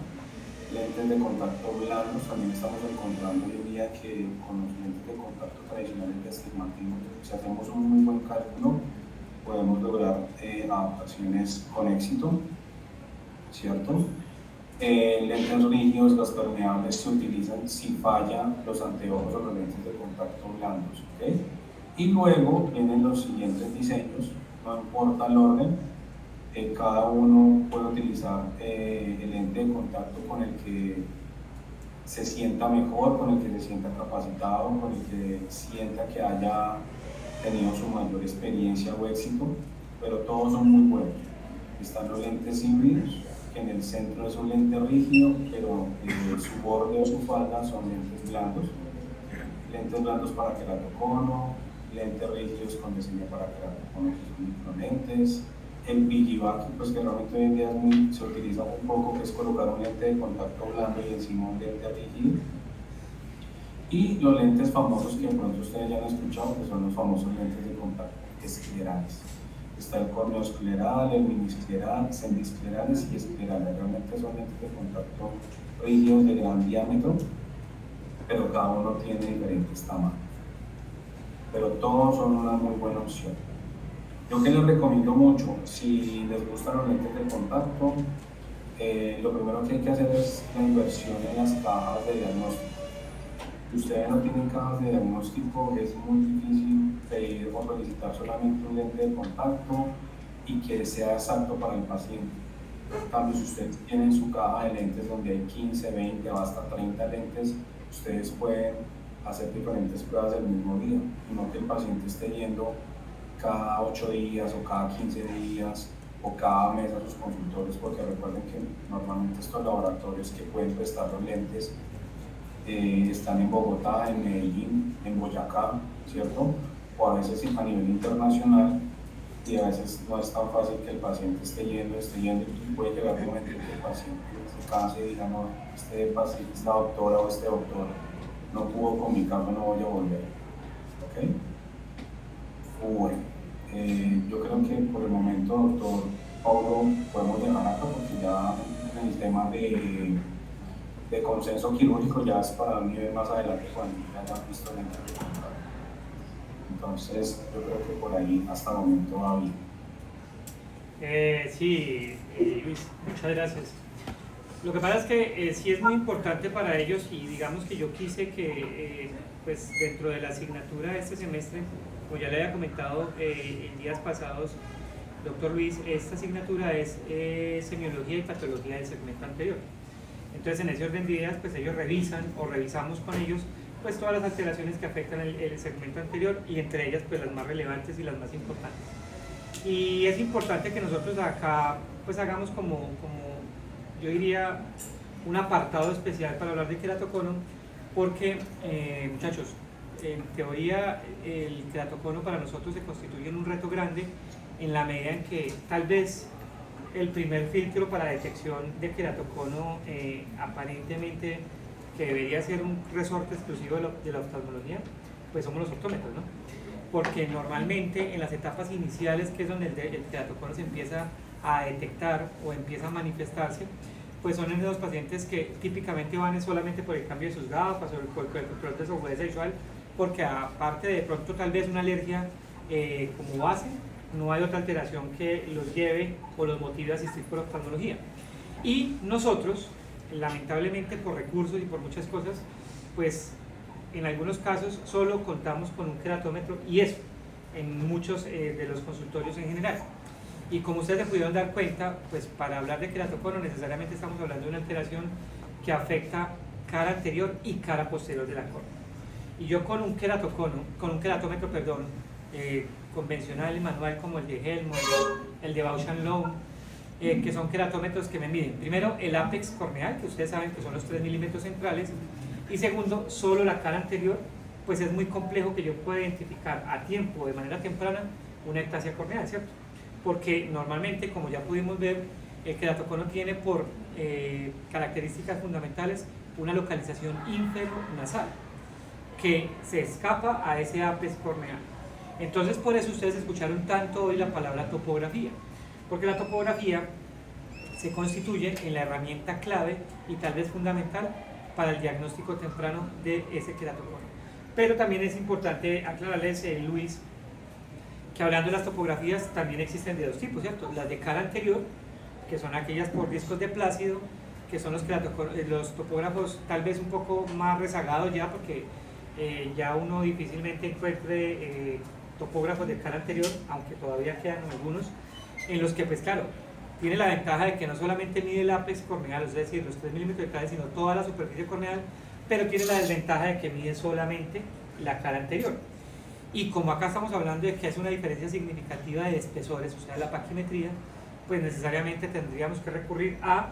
Lentes de contacto blandos, también estamos encontrando hoy en día que con los lentes de contacto tradicionales de astigmatismo, si hacemos un muy buen cálculo, podemos lograr adaptaciones con éxito, ¿cierto? Lentes rígidos, los permeables se utilizan si fallan los anteojos o los lentes de contacto blandos, ¿ok? Y luego vienen los siguientes diseños, no importa el orden, cada uno puede utilizar el lente de contacto con el que se sienta mejor, con el que se sienta capacitado, con el que sienta que haya tenido su mayor experiencia o éxito, pero todos son muy buenos. Están los lentes híbridos, que en el centro es un lente rígido, pero su borde o su falda son lentes blandos para queratocono, lentes rígidos con diseño para queratocono, que son microlentes. El piggyback, pues que realmente hoy en día se utiliza un poco, que es colocar un lente de contacto blando y encima un lente rígido. Y los lentes famosos que de pronto ustedes ya han escuchado, que son los famosos lentes de contacto esclerales. Está el corneoescleral, el miniscleral, semiclerales y esclerales. Realmente son lentes de contacto rígidos de gran diámetro, pero cada uno tiene diferentes tamaños. Pero todos son una muy buena opción. Yo que les recomiendo mucho, si les gustan los lentes de contacto, lo primero que hay que hacer es la inversión en las cajas de diagnóstico. Si ustedes no tienen cajas de diagnóstico, es muy difícil pedir o solicitar solamente un lente de contacto y que sea exacto para el paciente. En cambio, si ustedes tienen su caja de lentes donde hay 15, 20 o hasta 30 lentes, ustedes pueden hacer diferentes pruebas del mismo día, y no que el paciente esté yendo cada 8 días o cada 15 días o cada mes a sus consultorios, porque recuerden que normalmente estos laboratorios que pueden prestar los lentes están en Bogotá, en Medellín, en Boyacá, ¿cierto? O a veces a nivel internacional, y a veces no es tan fácil que el paciente esté yendo y puede llegar un momento en que el paciente se canse y diga, no, este paciente, esta doctora o este doctor no pudo con mi caso, no voy a volver, ¿ok? Bueno, yo creo que por el momento, doctor Paulo, podemos dejar acá porque ya en el tema de consenso quirúrgico ya es para un nivel más adelante cuando ya hayan visto la entrevista. Entonces, yo creo que por ahí hasta el momento va bien. Sí, Luis, muchas gracias. Lo que pasa es que sí es muy importante para ellos, y digamos que yo quise que pues dentro de la asignatura de este semestre, como ya le había comentado en días pasados, doctor Luis, esta asignatura es semiología y patología del segmento anterior. Entonces, en ese orden de ideas, pues ellos revisan o revisamos con ellos pues todas las alteraciones que afectan el segmento anterior, y entre ellas pues las más relevantes y las más importantes. Y es importante que nosotros acá pues hagamos como yo diría un apartado especial para hablar de queratocono, porque muchachos, en teoría el queratocono para nosotros se constituye en un reto grande, en la medida en que tal vez el primer filtro para detección de queratocono aparentemente que debería ser un resorte exclusivo de la oftalmología, pues somos los optómetros, ¿no? Porque normalmente en las etapas iniciales, que es donde el queratocono se empieza a detectar o empieza a manifestarse, pues son en esos pacientes que típicamente van solamente por el cambio de sus gafas o por el control de su agudeza visual, porque aparte de pronto tal vez una alergia como base, no hay otra alteración que los lleve o los motive a asistir por oftalmología. Y nosotros, lamentablemente por recursos y por muchas cosas, pues en algunos casos solo contamos con un queratómetro, y eso en muchos de los consultorios en general. Y como ustedes se pudieron dar cuenta, pues para hablar de queratocono necesariamente estamos hablando de una alteración que afecta cara anterior y cara posterior de la córnea. Y yo con un queratómetro, convencional y manual, como el de Helmholtz, el de Bausch & Lomb, que son queratómetros que me miden primero el ápex corneal, que ustedes saben que son los 3 milímetros centrales, y segundo, solo la cara anterior, pues es muy complejo que yo pueda identificar a tiempo, de manera temprana, una ectasia corneal, ¿cierto? porque normalmente, como ya pudimos ver, el queratocono tiene por características fundamentales una localización inferonasal que se escapa a ese apex corneal. Entonces, por eso ustedes escucharon tanto hoy la palabra topografía, porque la topografía se constituye en la herramienta clave y tal vez fundamental para el diagnóstico temprano de ese queratocono. Pero también es importante aclararles, Luis, que hablando de las topografías también existen de dos tipos, ¿cierto? Las de cara anterior, que son aquellas por discos de Plácido, que son los topógrafos tal vez un poco más rezagados ya, porque ya uno difícilmente encuentre topógrafos de cara anterior, aunque todavía quedan algunos, en los que pues claro, tiene la ventaja de que no solamente mide el ápex corneal, es decir, los 3 milímetros de clave, sino toda la superficie corneal, pero tiene la desventaja de que mide solamente la cara anterior. Y como acá estamos hablando de que hace una diferencia significativa de espesores, o sea, la paquimetría, pues necesariamente tendríamos que recurrir a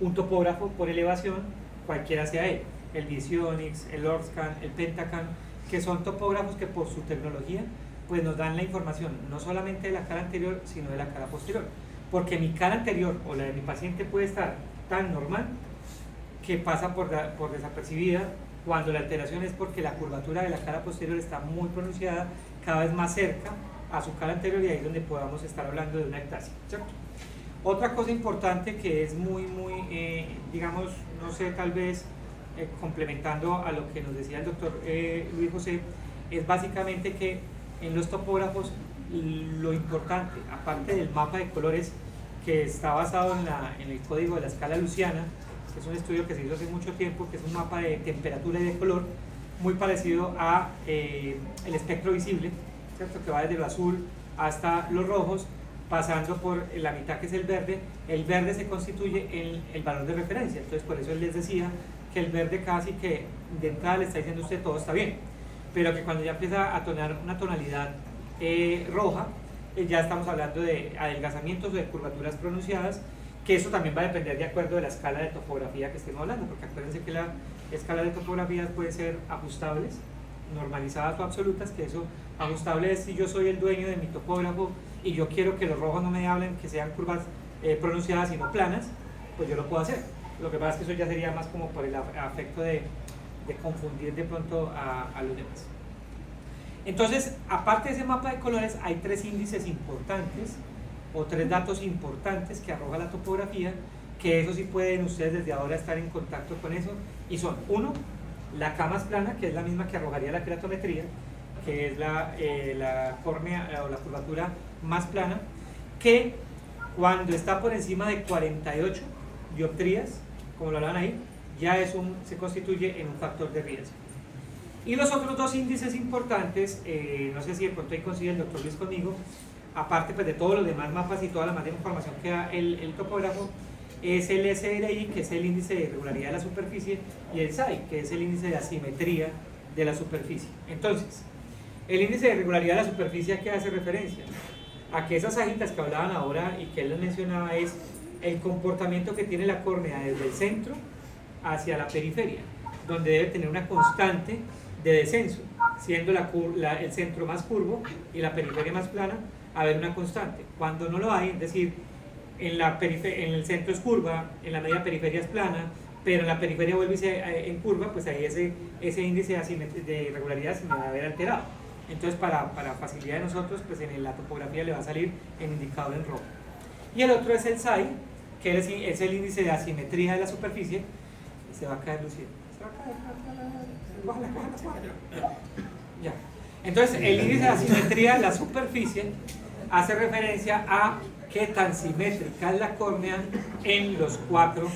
un topógrafo por elevación, cualquiera sea él, el Visionix, el Orscan, el Pentacan, que son topógrafos que por su tecnología pues nos dan la información no solamente de la cara anterior, sino de la cara posterior, porque mi cara anterior o la de mi paciente puede estar tan normal que pasa por desapercibida, cuando la alteración es porque la curvatura de la cara posterior está muy pronunciada, cada vez más cerca a su cara anterior, y ahí es donde podamos estar hablando de una ectasia, ¿cierto? Otra cosa importante que es muy, digamos, no sé, tal vez complementando a lo que nos decía el doctor Luis José, es básicamente que en los topógrafos lo importante, aparte del mapa de colores que está basado en el código de la escala Luciana, que es un estudio que se hizo hace mucho tiempo, que es un mapa de temperatura y de color muy parecido a el espectro visible, ¿cierto? Que va desde lo azul hasta los rojos, pasando por la mitad que es el verde se constituye en el valor de referencia. Entonces por eso él les decía que el verde casi que de entrada le está diciendo a usted todo está bien, pero que cuando ya empieza a tonar una tonalidad roja, ya estamos hablando de adelgazamientos o de curvaturas pronunciadas, que eso también va a depender de acuerdo de la escala de topografía que estemos hablando, porque acuérdense que la escala de topografías puede ser ajustables, normalizadas o absolutas, que eso ajustable es si yo soy el dueño de mi topógrafo y yo quiero que los rojos no me hablen, que sean curvas pronunciadas sino planas, pues yo lo puedo hacer. Lo que pasa es que eso ya sería más como por el afecto de confundir de pronto a los demás. Entonces, aparte de ese mapa de colores, hay 3 índices importantes o 3 datos importantes que arroja la topografía, que eso sí pueden ustedes desde ahora estar en contacto con eso, y son: 1, la K más plana, que es la misma que arrojaría la queratometría, que es la córnea o la curvatura más plana, que cuando está por encima de 48 dioptrías, como lo hablan ahí, ya se constituye en un factor de riesgo. Y los otros 2 índices importantes, no sé si de pronto ahí coincide el doctor Luis conmigo, aparte pues de todos los demás mapas y toda la más información que da el topógrafo, es el SRI, que es el índice de irregularidad de la superficie, y el SAI, que es el índice de asimetría de la superficie. Entonces, el índice de irregularidad de la superficie, ¿a qué hace referencia? A que esas ajitas que hablaban ahora y que él les mencionaba es el comportamiento que tiene la córnea desde el centro hacia la periferia, donde debe tener una constante de descenso, siendo el centro más curvo y la periferia más plana, haber una constante. Cuando no lo hay, es decir, en el centro es curva, en la media periferia es plana, pero en la periferia vuelve en curva, pues ahí ese índice de irregularidad se me va a ver alterado. Entonces para facilidad de nosotros, pues en la topografía le va a salir en indicador en rojo. Y el otro es el SAI, que es el índice de asimetría de la superficie. Se va a caer, Lucía. Se va a caer. Ya. Entonces el índice de asimetría de la superficie hace referencia a qué tan simétrica es la córnea en los 4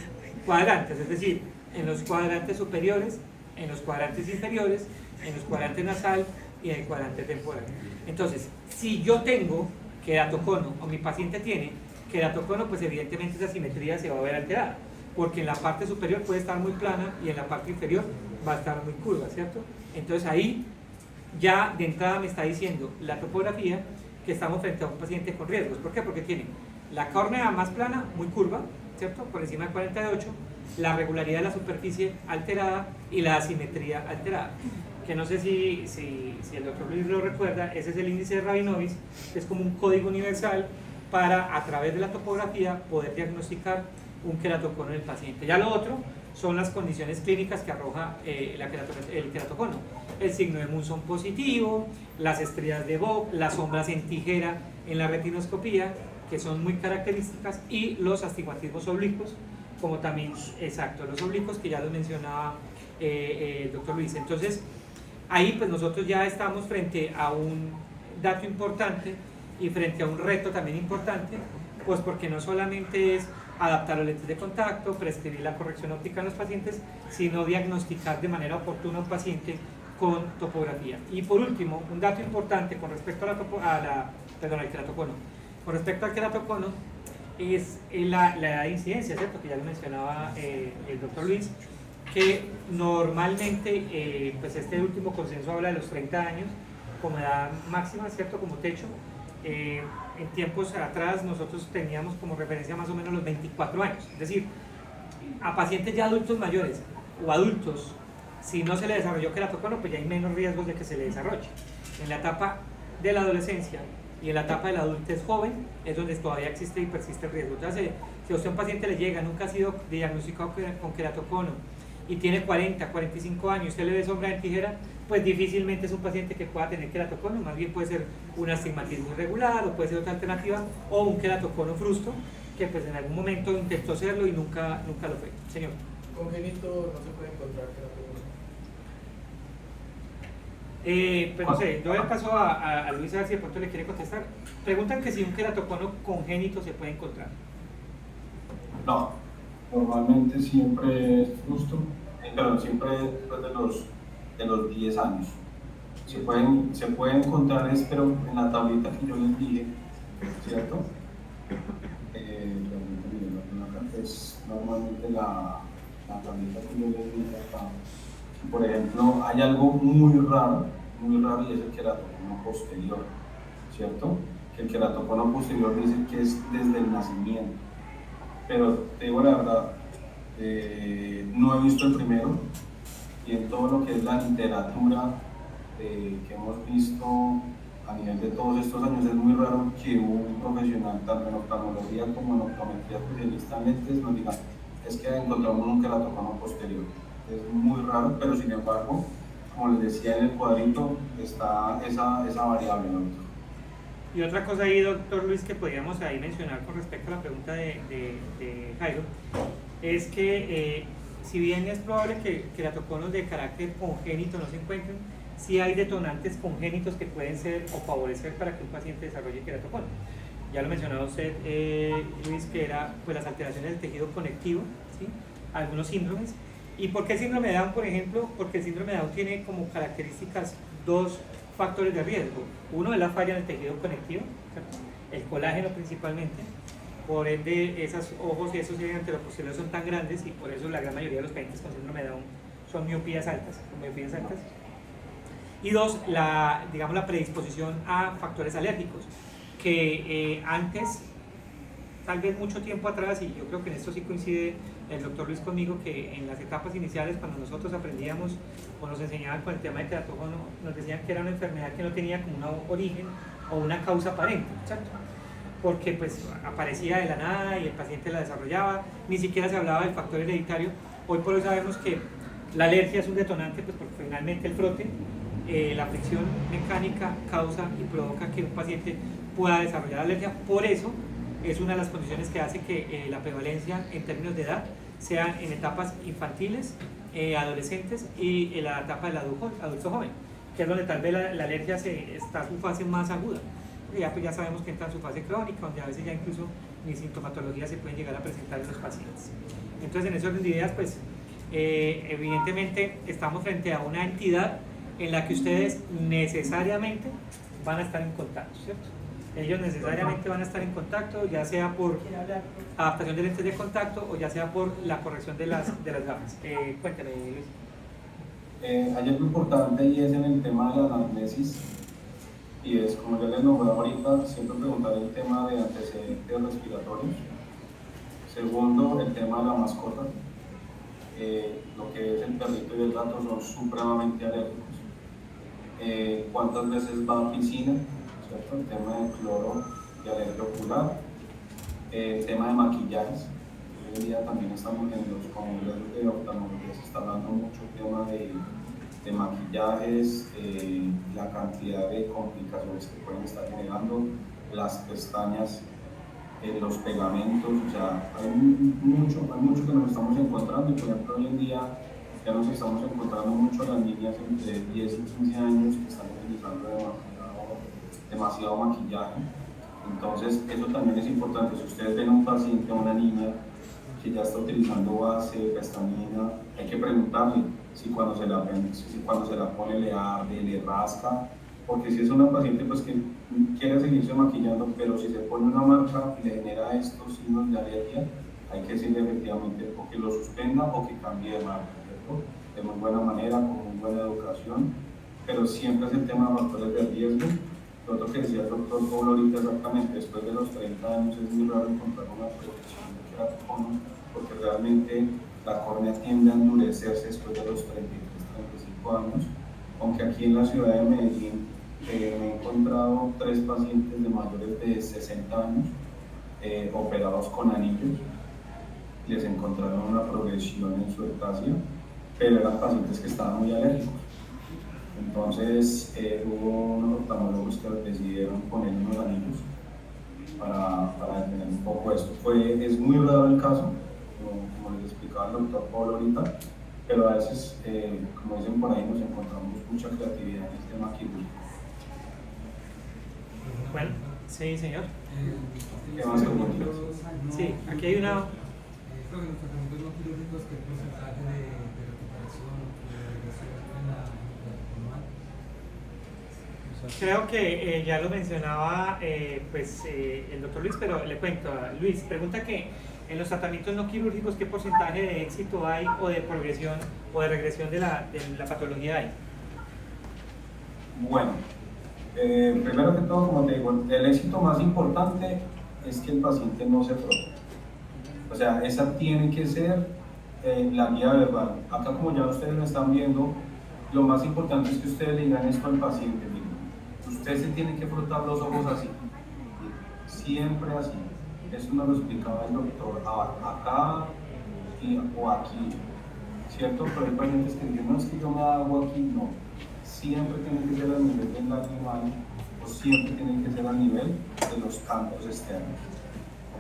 cuadrantes, es decir, en los cuadrantes superiores, en los cuadrantes inferiores, en los cuadrantes nasal y en el cuadrante temporal. Entonces, si yo tengo queratocono o mi paciente tiene queratocono, pues evidentemente esa simetría se va a ver alterada, porque en la parte superior puede estar muy plana y en la parte inferior va a estar muy curva, ¿cierto? Entonces ahí ya de entrada me está diciendo la topografía que estamos frente a un paciente con riesgos. ¿Por qué? Porque tiene la córnea más plana, muy curva, ¿cierto? Por encima de 48, la regularidad de la superficie alterada y la asimetría alterada. Que no sé si el doctor Luis lo recuerda, ese es el índice de Rabinowitz, que es como un código universal para, a través de la topografía, poder diagnosticar un queratocono en el paciente. Ya lo otro son las condiciones clínicas que arroja el queratocono. El signo de Munson positivo, las estrías de Vogt, las sombras en tijera en la retinoscopía, que son muy características, y los astigmatismos oblicuos, como también, exacto, los oblicuos que ya los mencionaba el doctor Luis. Entonces, ahí pues nosotros ya estamos frente a un dato importante y frente a un reto también importante, pues porque no solamente es adaptar los lentes de contacto, prescribir la corrección óptica en los pacientes, sino diagnosticar de manera oportuna a un paciente con topografía. Y por último, un dato importante con respecto al queratocono. Con respecto al queratocono, es la edad de incidencia, ¿cierto? Que ya lo mencionaba el doctor Luis, que normalmente, pues este último consenso habla de los 30 años como edad máxima, ¿cierto? Como techo. En tiempos atrás nosotros teníamos como referencia más o menos los 24 años, es decir, a pacientes ya adultos mayores o adultos, si no se le desarrolló queratocono, pues ya hay menos riesgos de que se le desarrolle. En la etapa de la adolescencia y en la etapa de la adultez joven es donde todavía existe y persiste el riesgo. Entonces, si a usted un paciente le llega, nunca ha sido diagnosticado con queratocono y tiene 40, 45 años, usted le ve sombra de tijera, pues difícilmente es un paciente que pueda tener queratocono, más bien puede ser un astigmatismo irregular o puede ser otra alternativa, o un queratocono frusto, que pues en algún momento intentó serlo y nunca lo fue. Señor. ¿Congénito no se puede encontrar queratocono? Pues no sé, yo le paso a Luis a ver si de pronto le quiere contestar. Preguntan que si un queratocono congénito se puede encontrar. No, normalmente siempre es frusto, pero siempre después de los 10 años. Se puede encontrar, pero en la tablita que yo les dije, ¿cierto? Es normalmente la tablita que yo les dije acá. Por ejemplo, hay algo muy raro y es el queratocono posterior, ¿cierto? Que el queratocono posterior dice que es desde el nacimiento. Pero te digo la verdad, no he visto el primero, y en todo lo que es la literatura que hemos visto a nivel de todos estos años, es muy raro que un profesional tanto en oftalmología como en optometría especialista en lentes nos diga es que encontramos un queratocono posterior. Es muy raro, pero sin embargo, como les decía en el cuadrito, está esa variable, ¿no? Y otra cosa ahí, doctor Luis, que podríamos ahí mencionar con respecto a la pregunta de Jairo, es que si bien es probable que queratoconos de carácter congénito no se encuentren, sí hay detonantes congénitos que pueden ser o favorecer para que un paciente desarrolle queratocono. Ya lo mencionaba usted, Luis, que era pues, las alteraciones del tejido conectivo, ¿sí? Algunos síndromes. ¿Y por qué el síndrome de Down, por ejemplo? Porque el síndrome de Down tiene como características dos factores de riesgo. Uno es la falla en el tejido conectivo, ¿cierto? El colágeno principalmente. Por ende, esos ojos y esos anteroposteriores son tan grandes y por eso la gran mayoría de los pacientes con síndrome de Down son miopías altas. Y dos, digamos, la predisposición a factores alérgicos, que antes, tal vez mucho tiempo atrás, y yo creo que en esto sí coincide el doctor Luis conmigo, que en las etapas iniciales, cuando nosotros aprendíamos o nos enseñaban con el tema de queratocono, nos decían que era una enfermedad que no tenía como un origen o una causa aparente, ¿cierto? Porque pues aparecía de la nada y el paciente la desarrollaba, ni siquiera se hablaba del factor hereditario. Hoy por hoy sabemos que la alergia es un detonante, pues porque finalmente el frote, la fricción mecánica causa y provoca que un paciente pueda desarrollar alergia. Por eso es una de las condiciones que hace que la prevalencia en términos de edad sean en etapas infantiles, adolescentes y en la etapa del adulto joven, que es donde tal vez la alergia está en su fase más aguda. Pues ya sabemos que entra en su fase crónica, donde a veces ya incluso ni sintomatología se pueden llegar a presentar en los pacientes. Entonces, en ese orden de ideas, pues evidentemente estamos frente a una entidad en la que ustedes necesariamente van a estar en contacto, ¿cierto? Ellos necesariamente van a estar en contacto, ya sea por adaptación de lentes de contacto o ya sea por la corrección de las gafas. Cuéntame, Luis. Hay algo importante y es en el tema de la anamnesis, y es, como ya les nombré ahorita, siempre preguntar el tema de antecedentes respiratorios. Segundo, el tema de la mascota. Lo que es el perrito y el gato son supremamente alérgicos. ¿Cuántas veces va a piscina? ¿Cierto? El tema del cloro y alergia ocular. Tema de maquillajes. Hoy en día también estamos en los congresos de oftalmología, se está hablando mucho el tema de maquillajes, la cantidad de complicaciones que pueden estar generando, las pestañas, los pegamentos, o sea, hay mucho que nos estamos encontrando y por ejemplo hoy en día ya nos estamos encontrando mucho las niñas entre 10 y 15 años que están utilizando demasiado maquillaje. Entonces, eso también es importante. Si ustedes ven a un paciente, a una niña que ya está utilizando base, pestañina, hay que preguntarle si cuando se la pone le arde, le rasca, porque si es una paciente pues, que quiere seguirse maquillando, pero si se pone una marca y le genera estos signos de alergia, hay que decirle efectivamente o que lo suspenda o que cambie de marca, ¿cierto? De muy buena manera, con muy buena educación, pero siempre es el tema de factores de riesgo. Lo otro que decía el doctor Paul ahorita exactamente, después de los 30 años es muy raro encontrar una protección de queratocono, porque realmente la córnea tiende a endurecerse después de los 33-35 años, aunque aquí en la ciudad de Medellín me he encontrado 3 pacientes de mayores de 60 años operados con anillos, les encontraron una progresión en su ectasia, pero eran pacientes que estaban muy alérgicos. Entonces hubo unos oftalmólogos que decidieron poner unos anillos para detener un poco esto. Es muy raro el caso, como les explicaba el doctor Paul ahorita, pero a veces, como dicen por ahí, nos encontramos mucha creatividad en el tema quirúrgico. Bueno, sí, señor. ¿Qué más preguntas? Sí, aquí hay una... Creo que los tratamientos no quirúrgicos, ¿qué porcentaje de recuperación o de regresión en la normal? Creo que ya lo mencionaba el doctor Luis, pero le cuento a Luis, pregunta que en los tratamientos no quirúrgicos, ¿qué porcentaje de éxito hay o de progresión o de regresión de la patología hay? Bueno, primero que todo, como te digo, el éxito más importante es que el paciente no se frote. O sea, esa tiene que ser la guía verbal. Acá, como ya ustedes lo están viendo, lo más importante es que ustedes le digan esto al paciente. Miren, usted se tiene que frotar los ojos así, siempre así. Eso nos lo explicaba el doctor acá o aquí, ¿cierto? Pero hay pacientes que dicen, no, es que yo me hago aquí, no. Siempre tiene que ser al nivel del lagrimal o siempre tiene que ser al nivel de los campos externos.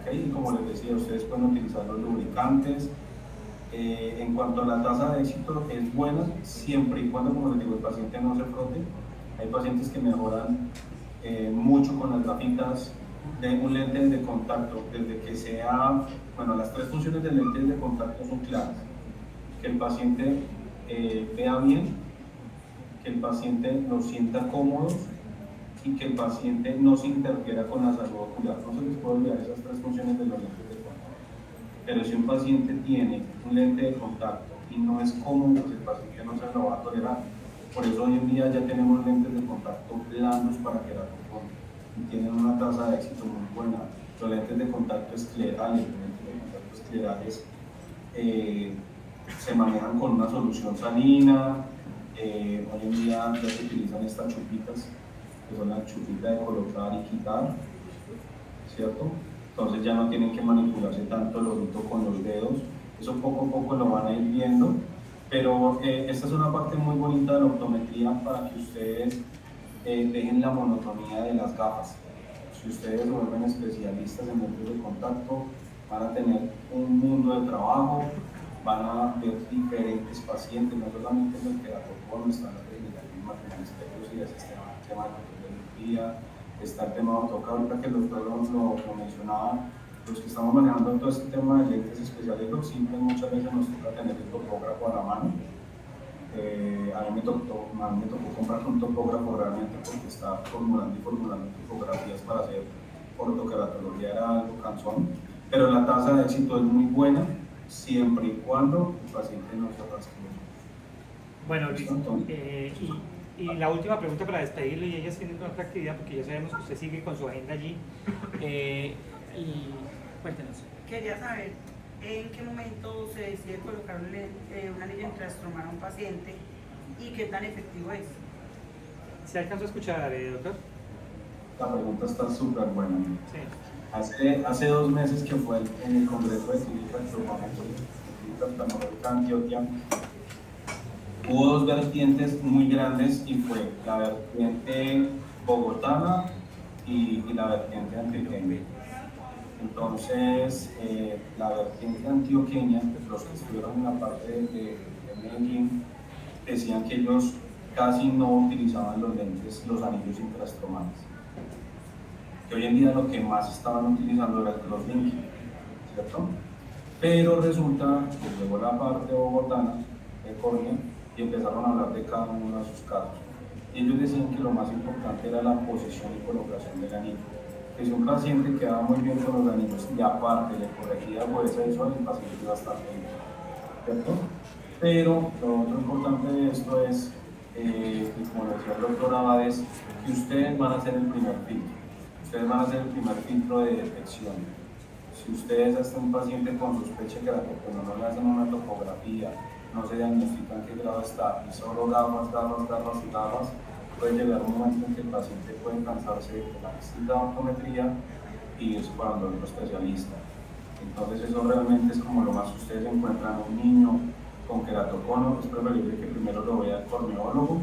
¿Okay? Y como les decía, ustedes pueden utilizar los lubricantes. En cuanto a la tasa de éxito, es buena siempre y cuando, como les digo, el paciente no se frote. Hay pacientes que mejoran mucho con las gafitas de un lente de contacto, desde que sea, bueno, las 3 funciones del lente de contacto son claras: que el paciente vea bien, que el paciente lo sienta cómodo y que el paciente no se interfiera con la salud ocular. No se les puede olvidar esas 3 funciones de los lentes de contacto. Pero si un paciente tiene un lente de contacto y no es cómodo, pues el paciente no se lo va a tolerar. Por eso hoy en día ya tenemos lentes de contacto blandos para queratocono y tienen una tasa de éxito muy buena. Los lentes de contacto esclerales, se manejan con una solución salina. Hoy en día ya se utilizan estas chupitas, que son las chupitas de colocar y quitar, ¿cierto? Entonces ya no tienen que manipularse tanto el ojito con los dedos. Eso poco a poco lo van a ir viendo, pero esta es una parte muy bonita de la optometría para que ustedes dejen la monotonía de las gafas. Si ustedes se vuelven especialistas en lentes de contacto, van a tener un mundo de trabajo, van a ver diferentes pacientes, no solamente en el queratocono, están las degenerativas maculoesclerosis, está el tema de fotometría, está el tema de autocar. Ahorita que el doctor lo mencionaba, los que estamos manejando todo este tema de lentes especiales simples, muchas veces nos toca tener el topógrafo a la mano. A mí me tocó comprar un topógrafo realmente porque estaba formulando topografías para hacer ortoqueratología, era algo cansón, pero la tasa de éxito es muy buena siempre y cuando el paciente no se rasque. Bueno, Luis, y la última pregunta para despedirlo, y ellas tienen otra actividad porque ya sabemos que usted sigue con su agenda allí. Cuéntenos. Quería saber en qué momento se decide colocar un anillo intraestromal a un paciente y qué tan efectivo es. ¿Se alcanzó a escuchar, doctor? La pregunta está súper buena. Sí. Hace 2 meses que fue en el Congreso de Clínica Oftalmológica de Antioquia, hubo 2 vertientes muy grandes y fue la vertiente bogotana y la vertiente antioqueña. Entonces, la vertiente antioqueña, los que estuvieron en la parte de Medellín, decían que ellos casi no utilizaban los lentes, los anillos intrastromales. Que hoy en día lo que más estaban utilizando eran los Linky, ¿cierto? Pero resulta que llegó la parte bogotana de córnea y empezaron a hablar de cada uno de sus casos. Y ellos decían que lo más importante era la posición y colocación del anillo. Que si un paciente quedaba muy bien con los anillos y aparte le corregía por esa visual, el paciente iba a estar bien, ¿cierto? Pero lo otro importante de esto es, y como lo decía el doctor Abades, que ustedes van a ser el primer filtro. Ustedes van a ser el primer filtro de detección. Si ustedes hasta un paciente con sospecha de queratoconía no le hacen una topografía, no se diagnostican qué grado está, y solo gafas, puede llegar un momento en que el paciente puede cansarse de la distinta optometría y es cuando otro especialista. Entonces eso realmente es como lo más que ustedes encuentran un niño con queratocono, es preferible que primero lo vea el corneólogo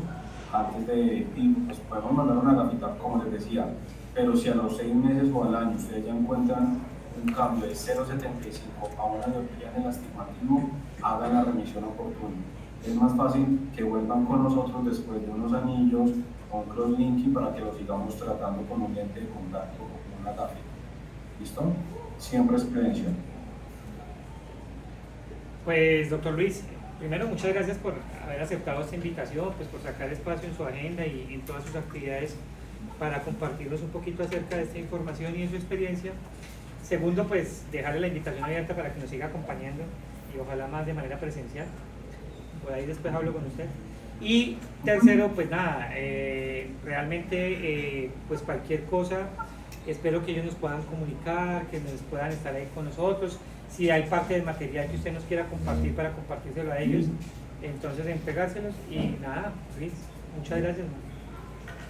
antes de, y pues podemos mandar una gafita como les decía, pero si a los 6 meses o al año ustedes ya encuentran un cambio de 0,75 a una miopía en el astigmatismo, hagan la remisión oportuna. Es más fácil que vuelvan con nosotros después de unos anillos o un crosslinking para que lo sigamos tratando con un lente de contacto o con una gafita. ¿Listo? Siempre es prevención. Pues, doctor Luis, primero muchas gracias por haber aceptado esta invitación, pues por sacar espacio en su agenda y en todas sus actividades para compartirnos un poquito acerca de esta información y de su experiencia. Segundo, pues dejarle la invitación abierta para que nos siga acompañando y ojalá más de manera presencial. Por ahí después hablo con usted. Y tercero, pues nada, realmente pues cualquier cosa, espero que ellos nos puedan comunicar, que nos puedan estar ahí con nosotros. Si hay parte del material que usted nos quiera compartir para compartírselo a ellos, entonces entregárselos y nada, Luis, muchas gracias.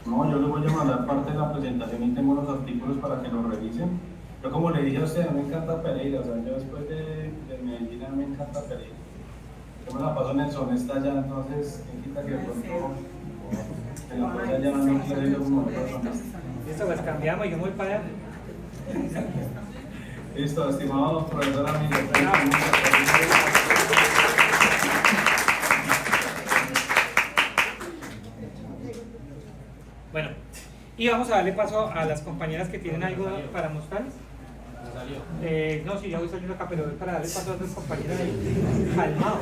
No, yo les voy a mandar parte de la presentación y tengo los artículos para que los revisen. Yo como le dije a usted, me encanta Pereira, o sea, yo después de Medellín me encanta Pereira. Yo me la paso en el son está allá, entonces, ¿quién quita que de pronto en la cosa allá no quiere yo como personas? Listo, pues cambiamos y yo me voy para allá. Listo, estimado profesor amigo. Bueno, y vamos a darle paso a las compañeras que tienen algo para mostrarles. No, sí, ya voy saliendo acá, pero es para darle paso a otras compañeras calmados.